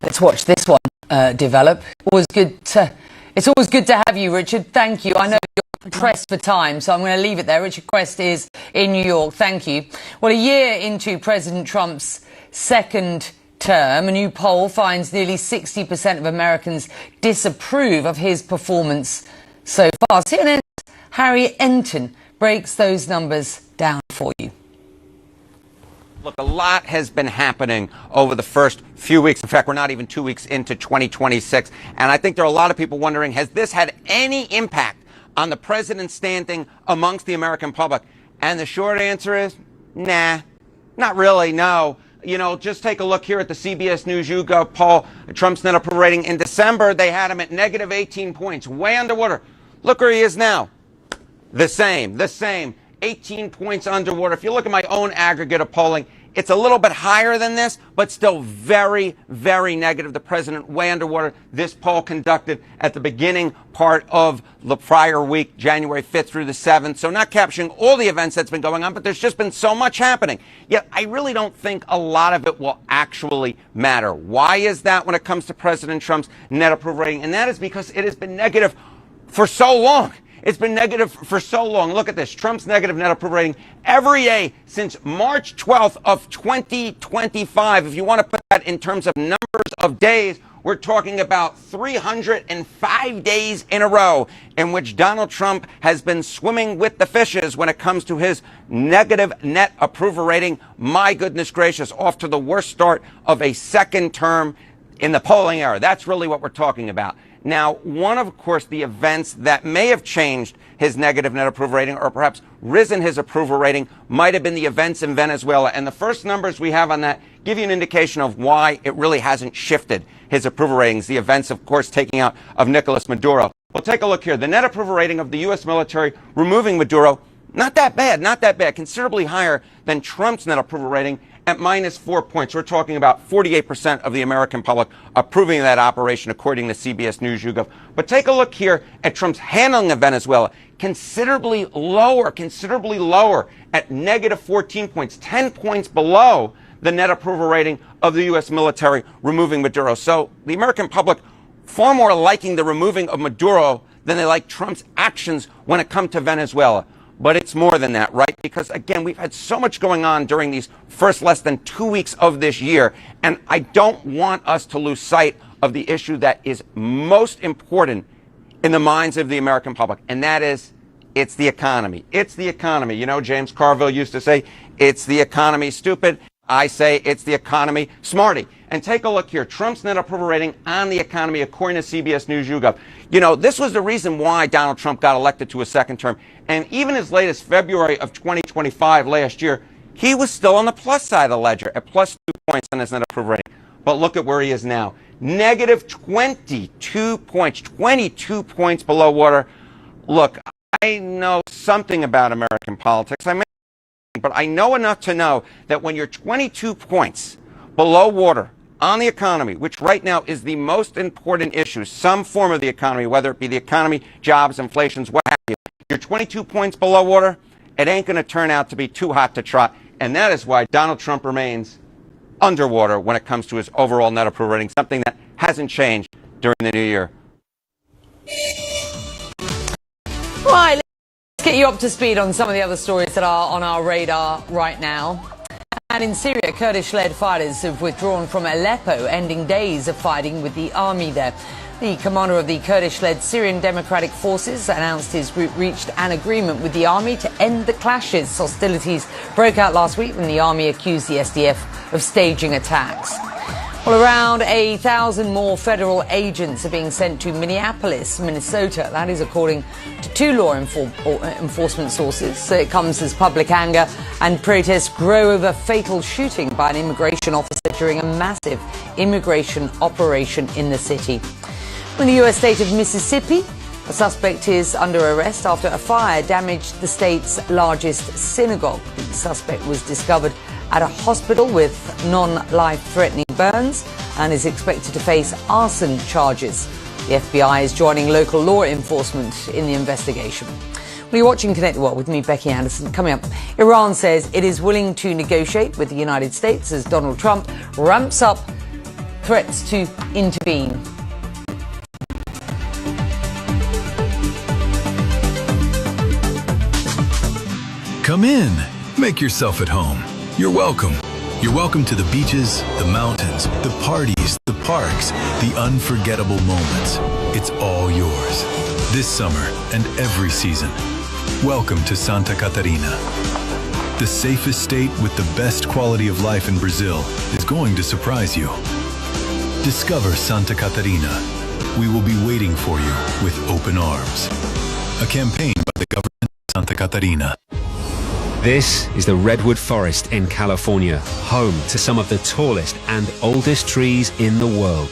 [SPEAKER 7] Let's watch this one develop. It's always good to have you, Richard. Thank you. I know you're pressed for time, so I'm going to leave it there. Richard Quest is in New York. Thank you. Well, a year into President Trump's second term, a new poll finds nearly 60% of Americans disapprove of his performance so far. CNN's Harry Enton breaks those numbers down for you.
[SPEAKER 2] Look, a lot has been happening over the first few weeks. In fact, we're not even 2 weeks into 2026. And I think there are a lot of people wondering, has this had any impact on the president's standing amongst the American public? And the short answer is, nah, not really, no. You know, just take a look here at the CBS News YouGov poll. Trump's net approval rating in December, they had him at negative 18 points, way underwater. Look where he is now. The same. 18 points underwater. If you look at my own aggregate of polling, it's a little bit higher than this, but still very, very negative. The president way underwater. This poll conducted at the beginning part of the prior week, January 5th through the 7th. So not capturing all the events that's been going on, but there's just been so much happening. Yet I really don't think a lot of it will actually matter. Why is that when it comes to President Trump's net approval rating? And that is because it has been negative for so long. It's been negative for so long. Look at this. Trump's negative net approval rating every day since March 12th of 2025. If you want to put that in terms of numbers of days, we're talking about 305 days in a row in which Donald Trump has been swimming with the fishes when it comes to his negative net approval rating. My goodness gracious, off to the worst start of a second term in the polling era. That's really what we're talking about. Now, one of course, the events that may have changed his negative net approval rating or perhaps risen his approval rating might have been the events in Venezuela. And the first numbers we have on that give you an indication of why it really hasn't shifted his approval ratings. The events, of course, taking out of Nicolas Maduro. Well, take a look here. The net approval rating of the U.S. military removing Maduro, not that bad, considerably higher than Trump's net approval rating at -4 points. We're talking about 48% of the American public approving of that operation, according to CBS News YouGov. But take a look here at Trump's handling of Venezuela. Considerably lower at -14 points, 10 points below the net approval rating of the U.S. military removing Maduro. So the American public far more liking the removing of Maduro than they like Trump's actions when it comes to Venezuela. But it's more than that, right? Because, again, we've had so much going on during these first less than 2 weeks of this year. And I don't want us to lose sight of the issue that is most important in the minds of the American public. And that is, it's the economy. It's the economy. You know, James Carville used to say, it's the economy, stupid. I say it's the economy, smarty. And take a look here. Trump's net approval rating on the economy, according to CBS News YouGov. You know, this was the reason why Donald Trump got elected to a second term. And even as late as February of 2025 last year, he was still on the plus side of the ledger at +2 points on his net approval rating. But look at where he is now. -22 points, 22 points below water. Look, I know something about American politics. But I know enough to know that when you're 22 points below water on the economy, which right now is the most important issue, some form of the economy, whether it be the economy, jobs, inflations, what have you, you're 22 points below water, it ain't going to turn out to be too hot to trot. And that is why Donald Trump remains underwater when it comes to his overall net approval rating, something that hasn't changed during the new year.
[SPEAKER 7] Right, let's get you up to speed on some of the other stories that are on our radar right now. And in Syria, Kurdish-led fighters have withdrawn from Aleppo, ending days of fighting with the army there. The commander of the Kurdish-led Syrian Democratic Forces announced his group reached an agreement with the army to end the clashes. Hostilities broke out last week when the army accused the SDF of staging attacks. Well, around 1,000 more federal agents are being sent to Minneapolis, Minnesota. That is according to two law enforcement sources. So it comes as public anger and protests grow over fatal shooting by an immigration officer during a massive immigration operation in the city. In the U.S. state of Mississippi, a suspect is under arrest after a fire damaged the state's largest synagogue. The suspect was discovered at a hospital with non-life-threatening burns and is expected to face arson charges. The FBI is joining local law enforcement in the investigation. Well, you're watching Connect the World with me, Becky Anderson. Coming up, Iran says it is willing to negotiate with the United States as Donald Trump ramps up threats to intervene.
[SPEAKER 3] Come in. Make yourself at home. You're welcome. You're welcome to the beaches, the mountains, the parties, the parks, the unforgettable moments. It's all yours. This summer and every season. Welcome to Santa Catarina. The safest state with the best quality of life in Brazil is going to surprise you. Discover Santa Catarina. We will be waiting for you with open arms. A campaign by the government of Santa Catarina.
[SPEAKER 4] This is the Redwood Forest in California, home to some of the tallest and oldest trees in the world.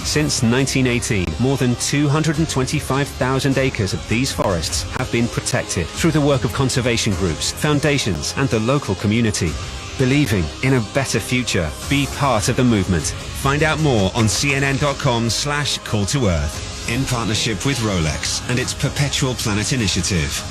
[SPEAKER 4] Since 1918, more than 225,000 acres of these forests have been protected through the work of conservation groups, foundations, and the local community. Believing in a better future, be part of the movement. Find out more on cnn.com/call to earth in partnership with Rolex and its Perpetual Planet Initiative.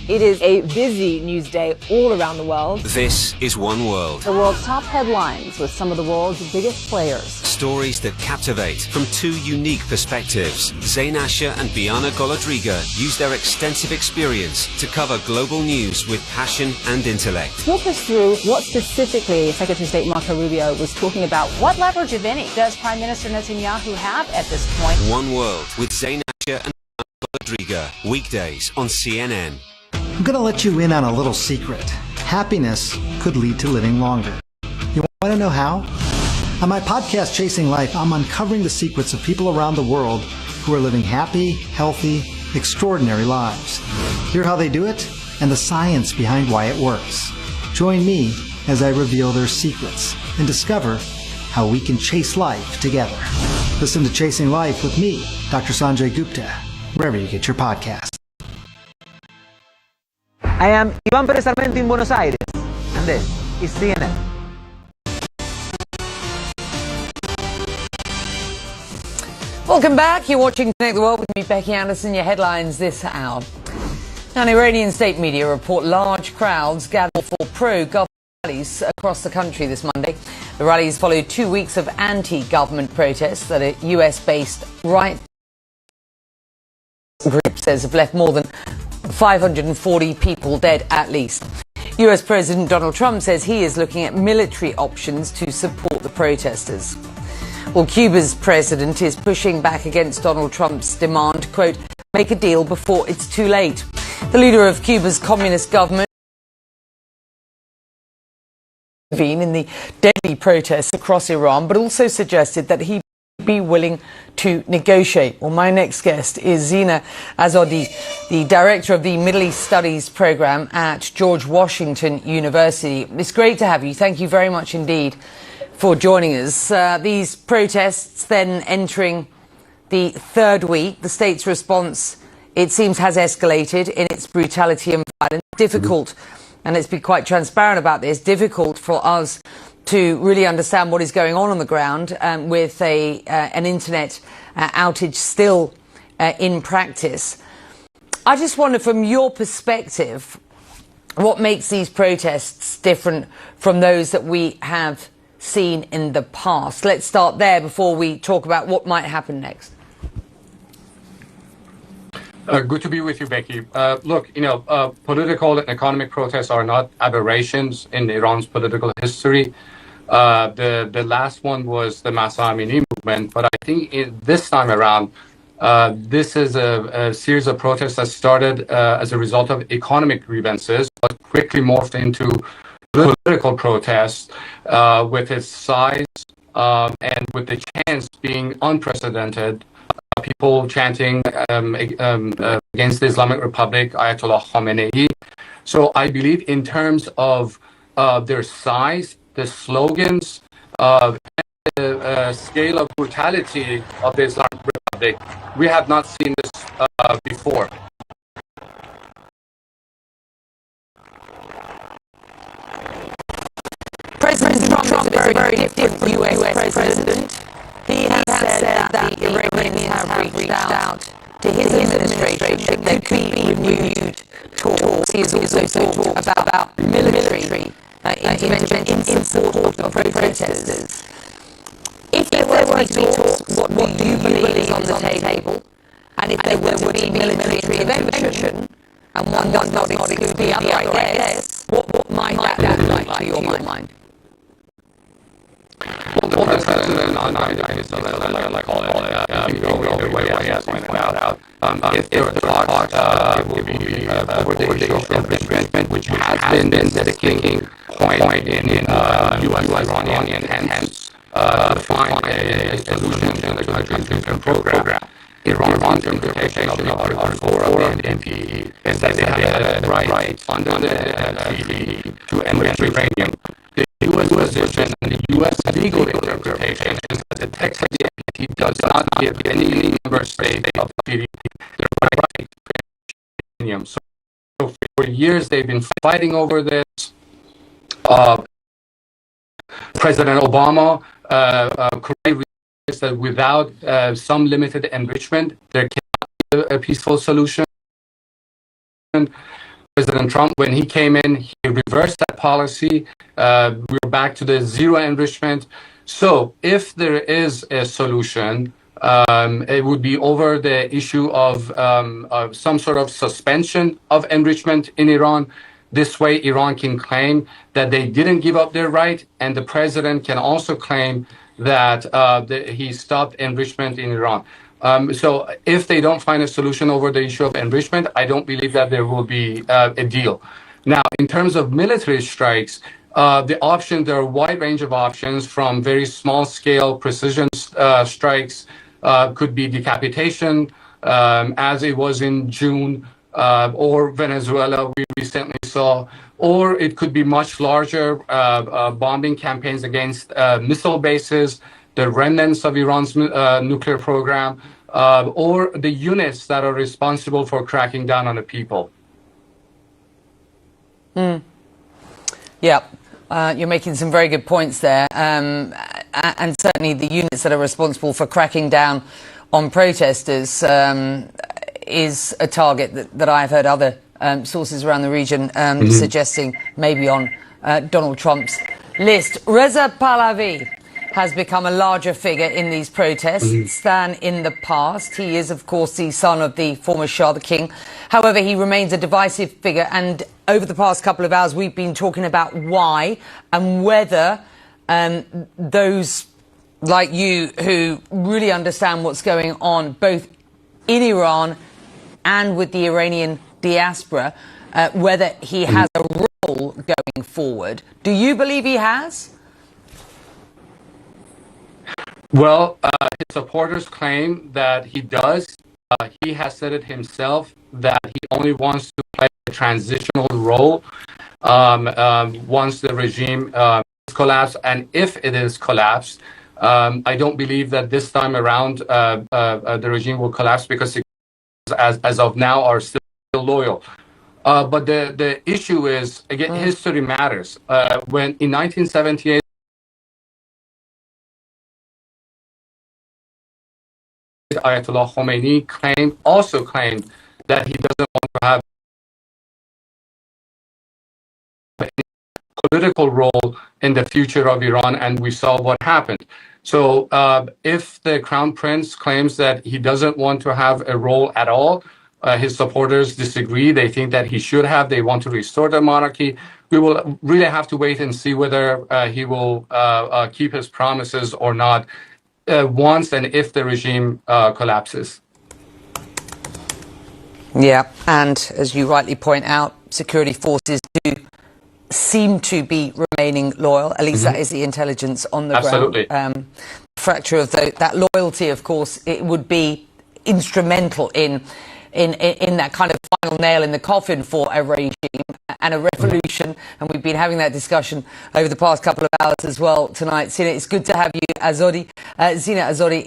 [SPEAKER 6] It is a busy news day all around the world.
[SPEAKER 4] This is One World.
[SPEAKER 6] The world's top headlines with some of the world's biggest players.
[SPEAKER 4] Stories that captivate from two unique perspectives. Zain Asher and Biana Golodriga use their extensive experience to cover global news with passion and intellect.
[SPEAKER 6] Walk us through what specifically Secretary of State Marco Rubio was talking about. What leverage, if any, does Prime Minister Netanyahu have at this point?
[SPEAKER 4] One World with Zain Asher and Biana Golodriga. Weekdays on CNN.
[SPEAKER 8] I'm going to let you in on a little secret. Happiness could lead to living longer. You want to know how? On my podcast, Chasing Life, I'm uncovering the secrets of people around the world who are living happy, healthy, extraordinary lives. Hear how they do it and the science behind why it works. Join me as I reveal their secrets and discover how we can chase life together. Listen to Chasing Life with me, Dr. Sanjay Gupta, wherever you get your podcasts.
[SPEAKER 11] I am Iván Pérez Sarmiento in Buenos Aires, and this is CNN.
[SPEAKER 7] Welcome back. You're watching Connect the World with me, Becky Anderson. Your headlines this hour. Now, Iranian state media report large crowds gathered for pro-government rallies across the country this Monday. The rallies followed 2 weeks of anti-government protests that a US-based right group says have left more than 540 people dead at least. US President Donald Trump says he is looking at military options to support the protesters. Well, Cuba's president is pushing back against Donald Trump's demand, quote, make a deal before it's too late. The leader of Cuba's communist government intervened in the deadly protests across Iran, but also suggested that he be willing to negotiate. Well, my next guest is Zina Azadi, the director of the Middle East Studies program at George Washington University. It's great to have you. Thank you very much indeed for joining us. These protests then entering the third week. The state's response, it seems, has escalated in its brutality and violence. Difficult, and let's be quite transparent about this, difficult for us to really understand what is going on the ground with an internet outage still in practice. I just wonder, from your perspective, what makes these protests different from those that we have seen in the past? Let's start there before we talk about what might happen next.
[SPEAKER 9] Good to be with you, Becky. Look, political and economic protests are not aberrations in Iran's political history. The last one was the Mahsa Amini movement, but I think this time around, this is a series of protests that started as a result of economic grievances, but quickly morphed into political protests with its size and with the chance being unprecedented. People chanting against the Islamic Republic, Ayatollah Khamenei. So I believe in terms of their size, the slogans, and the scale of brutality of the Islamic Republic, we have not seen this before.
[SPEAKER 7] President Trump is a very different US president. He has said that the Iranians have reached out to his administration that there could be renewed talks. He has also talked about military intervention in support of protesters. If there were to be talks, what do you believe is on the table? And if there were to be military intervention, and one does not exclude the other, I guess, what might that look like to your mind?
[SPEAKER 9] Well, the president on like all that, either way, as pointed out, if there are talks, it will be over the issue of enrichment, which has been the sticking point in U.S.-Iranian tensions to find a solution to the country's nuclear program. Iran's interpretation of Article 4 of the NPT is that they have the right under the treaty to enrich uranium. The U.S. position and the U.S. legal interpretation is that the text of the NPT does not give any member state of the treaty the right to enrich uranium. So for years they've been fighting over this. President Obama correctly realized that without some limited enrichment, there cannot be a peaceful solution. President Trump, when he came in, he reversed that policy. We're back to the zero enrichment. So if there is a solution, it would be over the issue of some sort of suspension of enrichment in Iran. This way, Iran can claim that they didn't give up their right, and the president can also claim that he stopped enrichment in Iran. So if they don't find a solution over the issue of enrichment, I don't believe that there will be a deal. Now, in terms of military strikes, there are a wide range of options, from very small-scale precision strikes, could be decapitation, as it was in June, or Venezuela we recently saw, or it could be much larger bombing campaigns against missile bases, the remnants of Iran's nuclear program, or the units that are responsible for cracking down on the people.
[SPEAKER 7] Yeah, you're making some very good points there. And certainly the units that are responsible for cracking down on protesters is a target that I've heard other sources around the region suggesting maybe on Donald Trump's list. Reza Pahlavi has become a larger figure in these protests than in the past. He is, of course, the son of the former Shah, the king. However, he remains a divisive figure, and over the past couple of hours we've been talking about why and whether those like you who really understand what's going on both in Iran and with the Iranian diaspora, whether he has a role going forward. Do you believe he has?
[SPEAKER 9] Well, his supporters claim that he does. He has said it himself that he only wants to play a transitional role once the regime is collapsed. And if it is collapsed, I don't believe that this time around the regime will collapse because as of now are still loyal. But the issue is, again, history matters. When in 1978, Ayatollah Khomeini also claimed that he doesn't want to have any political role in the future of Iran, and we saw what happened. So if the Crown Prince claims that he doesn't want to have a role at all, his supporters disagree. They think that he should have. They want to restore the monarchy. We will really have to wait and see whether he will keep his promises or not once and if the regime collapses.
[SPEAKER 7] Yeah, and as you rightly point out, security forces do seem to be remaining loyal. At least that is the intelligence on the
[SPEAKER 9] Absolutely.
[SPEAKER 7] ground. Fracture of that loyalty, of course, it would be instrumental in that kind of final nail in the coffin for a regime and a revolution. And we've been having that discussion over the past couple of hours as well tonight. Zina, it's good to have you, Azodi. Zina Azodi.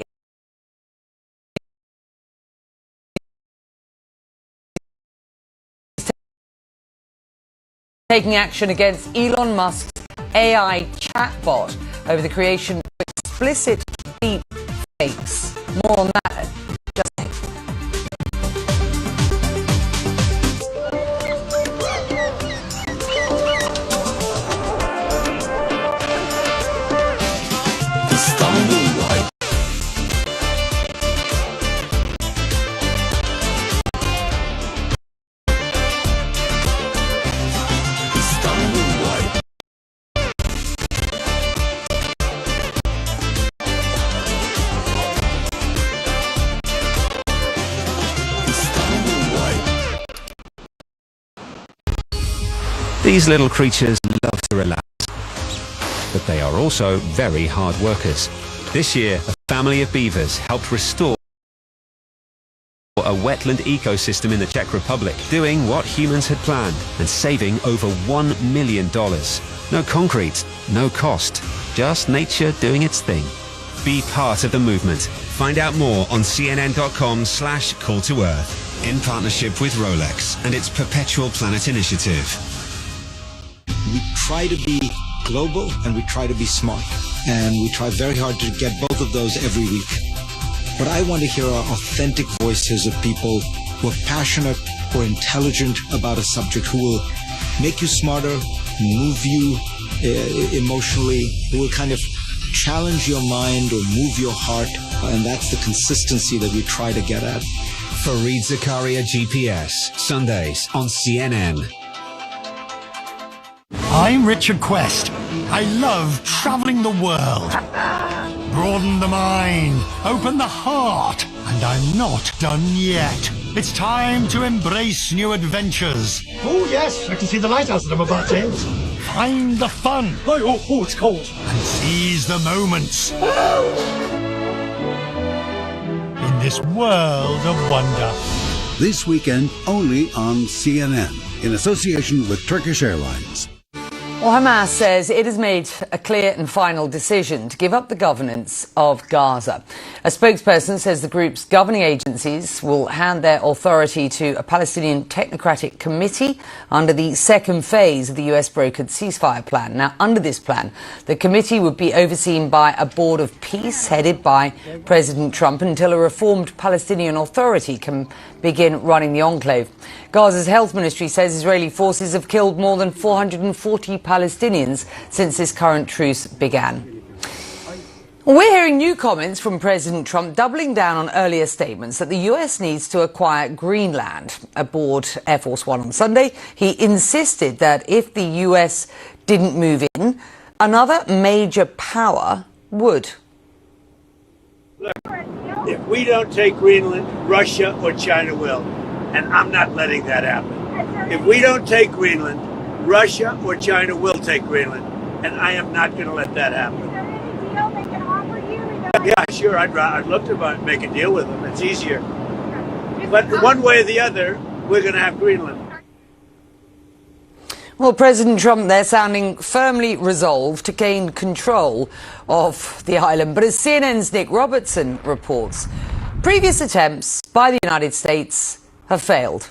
[SPEAKER 7] Taking action against Elon Musk's AI chatbot over the creation of explicit deep fakes. More on that.
[SPEAKER 4] These little creatures love to relax, but they are also very hard workers. This year, a family of beavers helped restore a wetland ecosystem in the Czech Republic, doing what humans had planned and saving over $1 million. No concrete, no cost, just nature doing its thing. Be part of the movement. Find out more on cnn.com/call-to-earth in partnership with Rolex and its Perpetual Planet Initiative.
[SPEAKER 5] We try to be global and we try to be smart. And we try very hard to get both of those every week. But I want to hear authentic voices of people who are passionate or intelligent about a subject, who will make you smarter, move you emotionally, who will kind of challenge your mind or move your heart. And that's the consistency that we try to get at.
[SPEAKER 4] Fareed Zakaria GPS, Sundays on CNN.
[SPEAKER 1] I'm Richard Quest. I love travelling the world. Broaden the mind, open the heart, and I'm not done yet. It's time to embrace new adventures. Oh yes, I can see the lighthouse that I'm about to enter. Find the fun. Oh, it's cold. And seize the moments. In this world of wonder.
[SPEAKER 12] This weekend only on CNN, in association with Turkish Airlines.
[SPEAKER 7] Well, Hamas says it has made a clear and final decision to give up the governance of Gaza. A spokesperson says the group's governing agencies will hand their authority to a Palestinian technocratic committee under the second phase of the US-brokered ceasefire plan. Now, under this plan, the committee would be overseen by a board of peace headed by President Trump until a reformed Palestinian Authority can begin running the enclave. Gaza's health ministry says Israeli forces have killed more than 440 Palestinians since this current truce began. We're hearing new comments from President Trump doubling down on earlier statements that the US needs to acquire Greenland. Aboard Air Force One on Sunday, he insisted that if the US didn't move in, another major power would.
[SPEAKER 13] Look, if we don't take Greenland, Russia or China will. And I'm not letting that happen. If we don't take Greenland, Russia or China will take Greenland. And I am not going to let that happen. Yeah, sure. I'd love to make a deal with them. It's easier. But one way or the other, we're going to have Greenland.
[SPEAKER 7] Well, President Trump there sounding firmly resolved to gain control of the island. But as CNN's Nick Robertson reports, previous attempts by the United States have failed.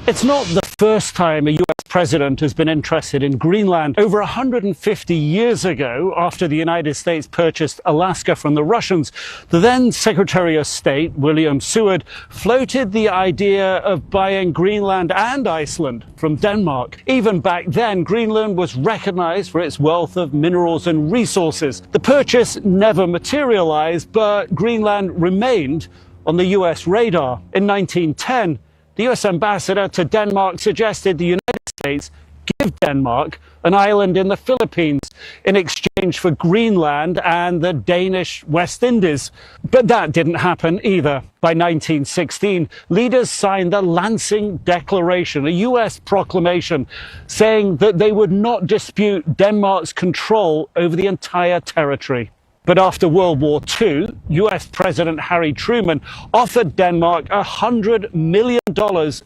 [SPEAKER 10] It's not the first time a US president has been interested in Greenland. Over 150 years ago, after the United States purchased Alaska from the Russians, the then Secretary of State, William Seward, floated the idea of buying Greenland and Iceland from Denmark. Even back then, Greenland was recognized for its wealth of minerals and resources. The purchase never materialized, but Greenland remained on the US radar. In 1910, the US ambassador to Denmark suggested the United States give Denmark an island in the Philippines in exchange for Greenland and the Danish West Indies. But that didn't happen either. By 1916, leaders signed the Lansing Declaration, a US proclamation saying that they would not dispute Denmark's control over the entire territory. But after World War II, US President Harry Truman offered Denmark $100 million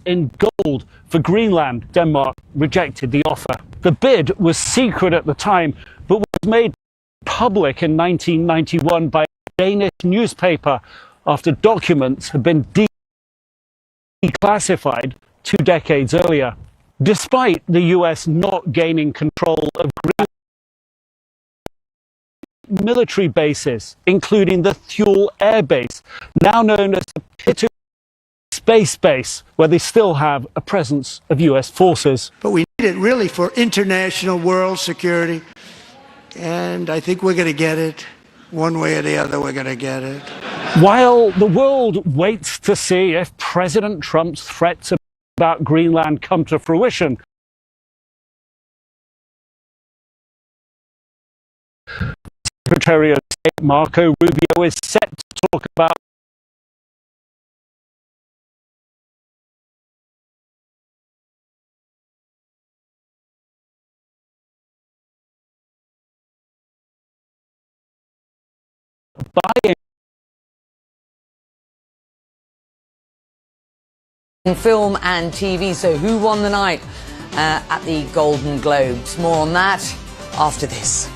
[SPEAKER 10] in gold for Greenland. Denmark rejected the offer. The bid was secret at the time, but was made public in 1991 by a Danish newspaper after documents had been declassified 2 decades earlier. Despite the US not gaining control of Greenland, military bases, including the Thule Air Base, now known as the Pitu Space Base, where they still have a presence of US forces.
[SPEAKER 13] But we need it really for international world security, and I think we're going to get it. One way or the other, we're going to get it.
[SPEAKER 10] While the world waits to see if President Trump's threats about Greenland come to fruition, Secretary of State Marco Rubio is set to talk about buying
[SPEAKER 7] film and TV. So who won the night at the Golden Globes? More on that after this.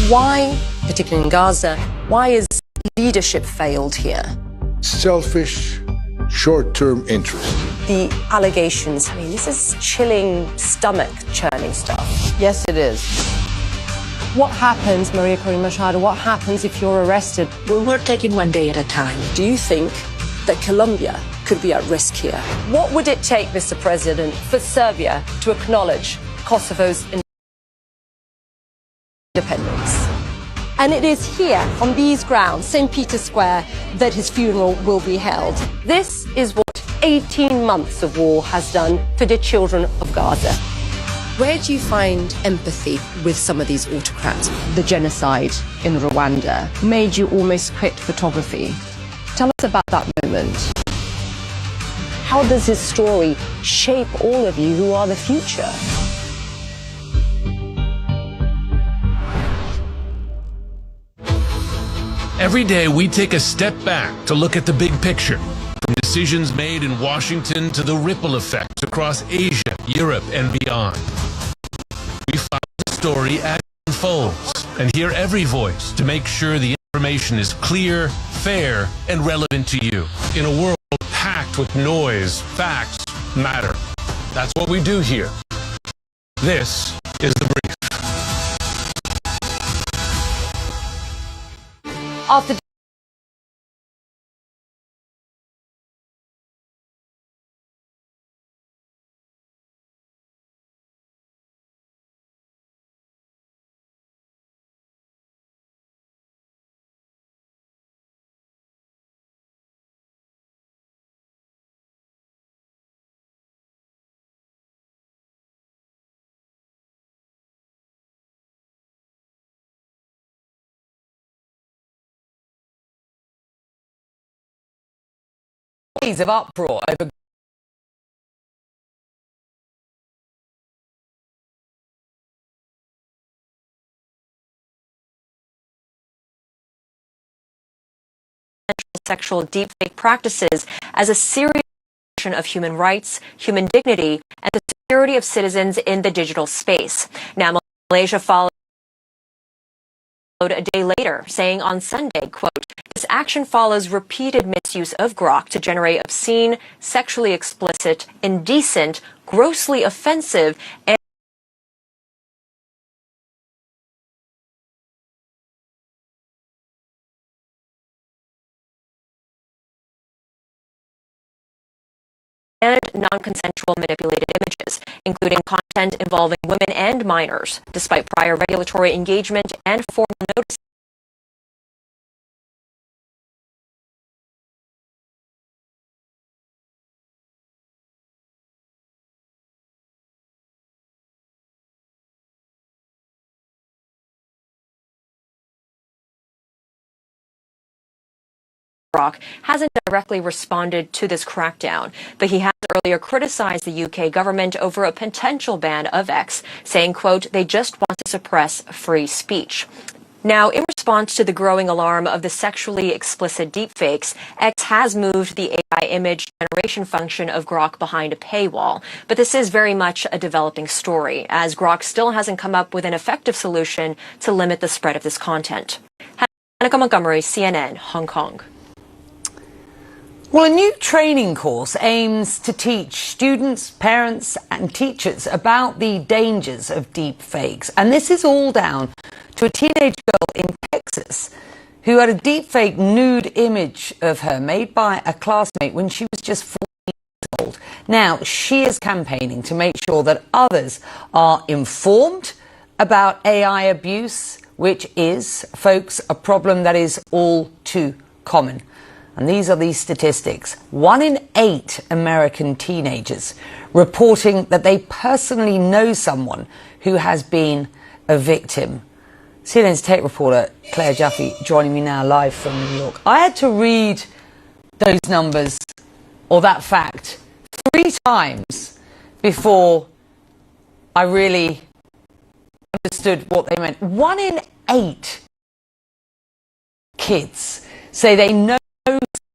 [SPEAKER 14] Why, particularly in Gaza, why is leadership failed here?
[SPEAKER 15] Selfish, short-term interest.
[SPEAKER 14] The allegations, I mean, this is chilling, stomach-churning stuff.
[SPEAKER 19] Yes, it is.
[SPEAKER 14] What happens, Maria Corina Machado, what happens if you're arrested?
[SPEAKER 28] Well, we're taking one day at a time.
[SPEAKER 14] Do you think that Colombia could be at risk here? What would it take, Mr. President, for Serbia to acknowledge Kosovo's independence? And it is here, on these grounds, St. Peter's Square, that his funeral will be held. This is what 18 months of war has done for the children of Gaza. Where do you find empathy with some of these autocrats? The genocide in Rwanda made you almost quit photography. Tell us about that moment. How does his story shape all of you who are the future?
[SPEAKER 16] Every day we take a step back to look at the big picture. From decisions made in Washington to the ripple effects across Asia, Europe, and beyond. We follow the story as it unfolds and hear every voice to make sure the information is clear, fair, and relevant to you. In a world packed with noise, facts matter. That's what we do here. This is The Brief.
[SPEAKER 7] After days of uproar over
[SPEAKER 17] sexual deepfake practices as a serious violation of human rights, human dignity, and the security of citizens in the digital space. Now, Malaysia followed a day later, saying on Sunday, quote, "This action follows repeated misuse of Grok to generate obscene, sexually explicit, indecent, grossly offensive, and non-consensual manipulated images, including content involving women and minors, despite prior regulatory engagement and formal notice." Grok hasn't directly responded to this crackdown, but he has earlier criticized the UK government over a potential ban of X, saying, quote, "They just want to suppress free speech." Now, in response to the growing alarm of the sexually explicit deepfakes, X has moved the AI image generation function of Grok behind a paywall. But this is very much a developing story, as Grok still hasn't come up with an effective solution to limit the spread of this content. Hannah Montgomery, CNN, Hong Kong.
[SPEAKER 7] Well, a new training course aims to teach students, parents and teachers about the dangers of deep fakes. And this is all down to a teenage girl in Texas who had a deep fake nude image of her made by a classmate when she was just 14 years old. Now, she is campaigning to make sure that others are informed about AI abuse, which is, folks, a problem that is all too common. And these are these statistics. 1 in 8 American teenagers reporting that they personally know someone who has been a victim. CNN's tech reporter Claire Jaffe joining me now live from New York. I had to read those numbers, or that fact, 3 times before I really understood what they meant. 1 in 8 kids say they know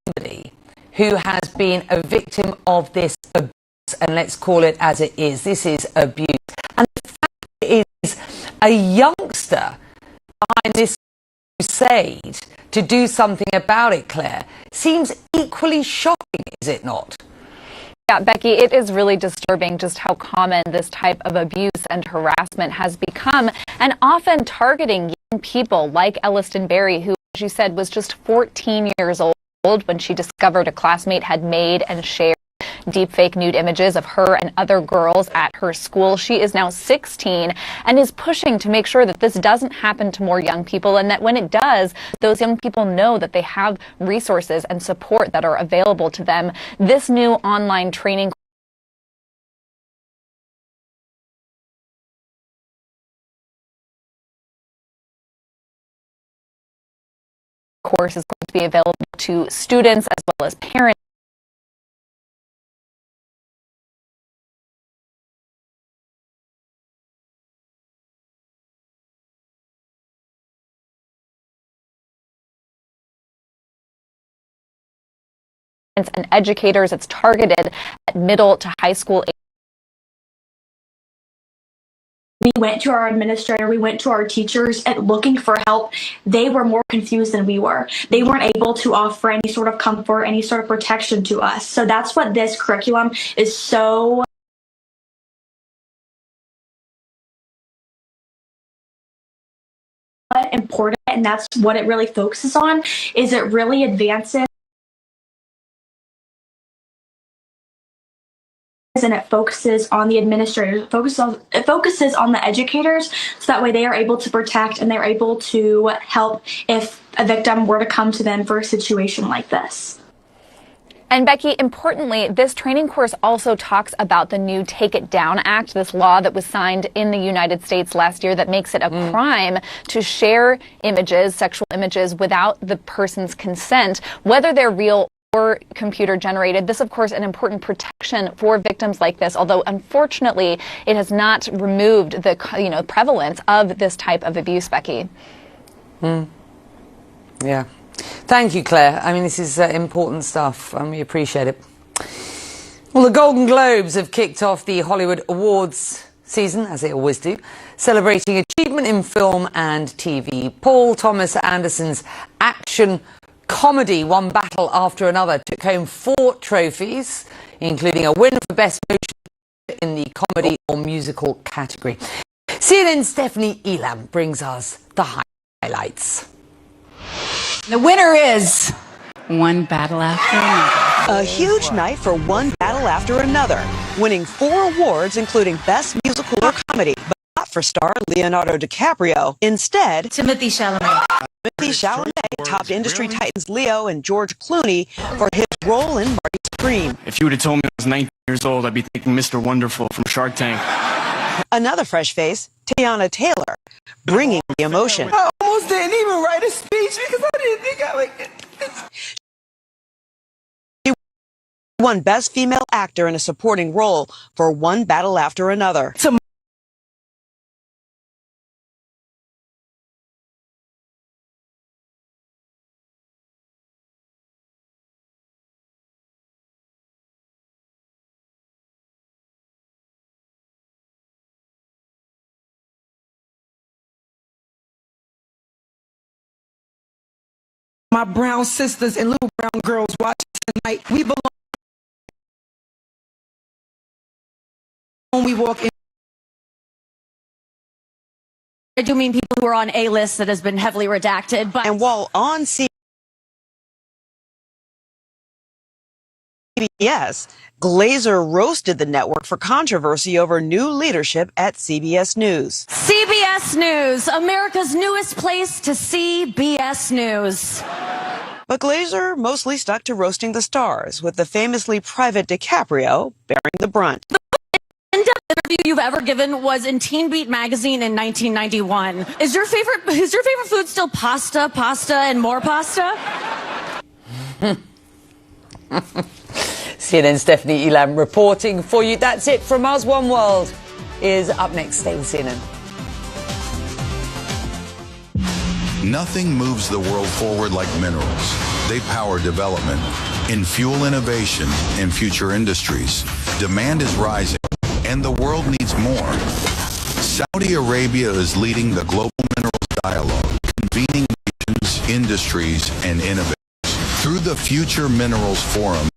[SPEAKER 7] somebody who has been a victim of this abuse, and let's call it as it is. This is abuse. And the fact is, a youngster behind this crusade to do something about it, Claire, seems equally shocking, is it not?
[SPEAKER 18] Yeah, Becky, it is really disturbing just how common this type of abuse and harassment has become, and often targeting young people like Elliston Berry, who, as you said, was just 14 years old when she discovered a classmate had made and shared deepfake nude images of her and other girls at her school. She is now 16 and is pushing to make sure that this doesn't happen to more young people, and that when it does, those young people know that they have resources and support that are available to them. This new online training course is going to be available to students as well as parents. And educators. It's targeted at middle to high school age.
[SPEAKER 20] We went to our administrator, we went to our teachers and looking for help. They were more confused than we were. They weren't able to offer any sort of comfort, any sort of protection to us. So that's what this curriculum is so important, and that's what it really focuses on, is it really advances and it focuses on the administrators, it focuses on the educators, so that way they are able to protect and they're able to help if a victim were to come to them for a situation like this.
[SPEAKER 18] And Becky, importantly, this training course also talks about the new Take It Down Act, this law that was signed in the United States last year that makes it a crime to share images, sexual images, without the person's consent, whether they're real or computer generated. This, of course, an important protection for victims like this, although unfortunately it has not removed the prevalence of this type of abuse, Becky.
[SPEAKER 7] Yeah. Thank you, Claire. I mean, this is important stuff, and we appreciate it. Well, the Golden Globes have kicked off the Hollywood Awards season, as they always do, celebrating achievement in film and TV. Paul Thomas Anderson's action comedy One Battle After Another took home 4 trophies, including a win for Best Motion in the comedy or musical category. CNN's Stephanie Elam brings us the highlights.
[SPEAKER 2] The winner is One Battle After Another.
[SPEAKER 21] A huge night for One Battle After Another, winning 4 awards, including Best Musical or Comedy, but not for star Leonardo DiCaprio. Instead,
[SPEAKER 2] Timothée Chalamet.
[SPEAKER 21] Timothée Chalamet topped industry titans Leo and George Clooney for his role in Marty Scream.
[SPEAKER 22] If you would have told me I was 19 years old, I'd be thinking Mr. Wonderful from Shark Tank.
[SPEAKER 21] Another fresh face, Teyana Taylor, bringing the emotion.
[SPEAKER 23] I almost didn't even write a speech because I didn't think I would.
[SPEAKER 21] She won Best Female Actor in a Supporting Role for One Battle After Another.
[SPEAKER 23] My brown sisters and little brown girls watching tonight, we belong when we walk in.
[SPEAKER 24] I do mean people who are on A-list that has been heavily redacted. But
[SPEAKER 21] and while on CBS, Glazer roasted the network for controversy over new leadership at CBS News.
[SPEAKER 24] CBS News, America's newest place to see BS News.
[SPEAKER 21] But Glazer mostly stuck to roasting the stars, with the famously private DiCaprio bearing the brunt.
[SPEAKER 24] The in-depth interview you've ever given was in Teen Beat magazine in 1991. Is your favorite food still pasta, and more pasta?
[SPEAKER 7] CNN's Stephanie Elam reporting for you. That's it from us. One World is up next. Stay with CNN.
[SPEAKER 3] Nothing moves the world forward like minerals. They power development in fuel innovation and future industries. Demand is rising, and the world needs more. Saudi Arabia is leading the global minerals dialogue, convening nations, industries, and innovators. Through the Future Minerals Forum,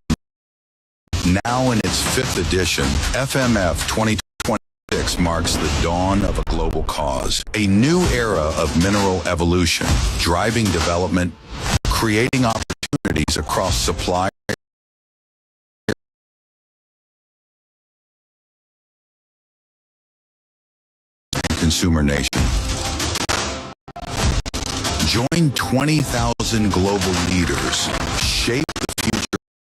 [SPEAKER 3] now in its 5th edition, FMF 2026 marks the dawn of a global cause, a new era of mineral evolution, driving development, creating opportunities across supply and consumer nation. Join 20,000 global leaders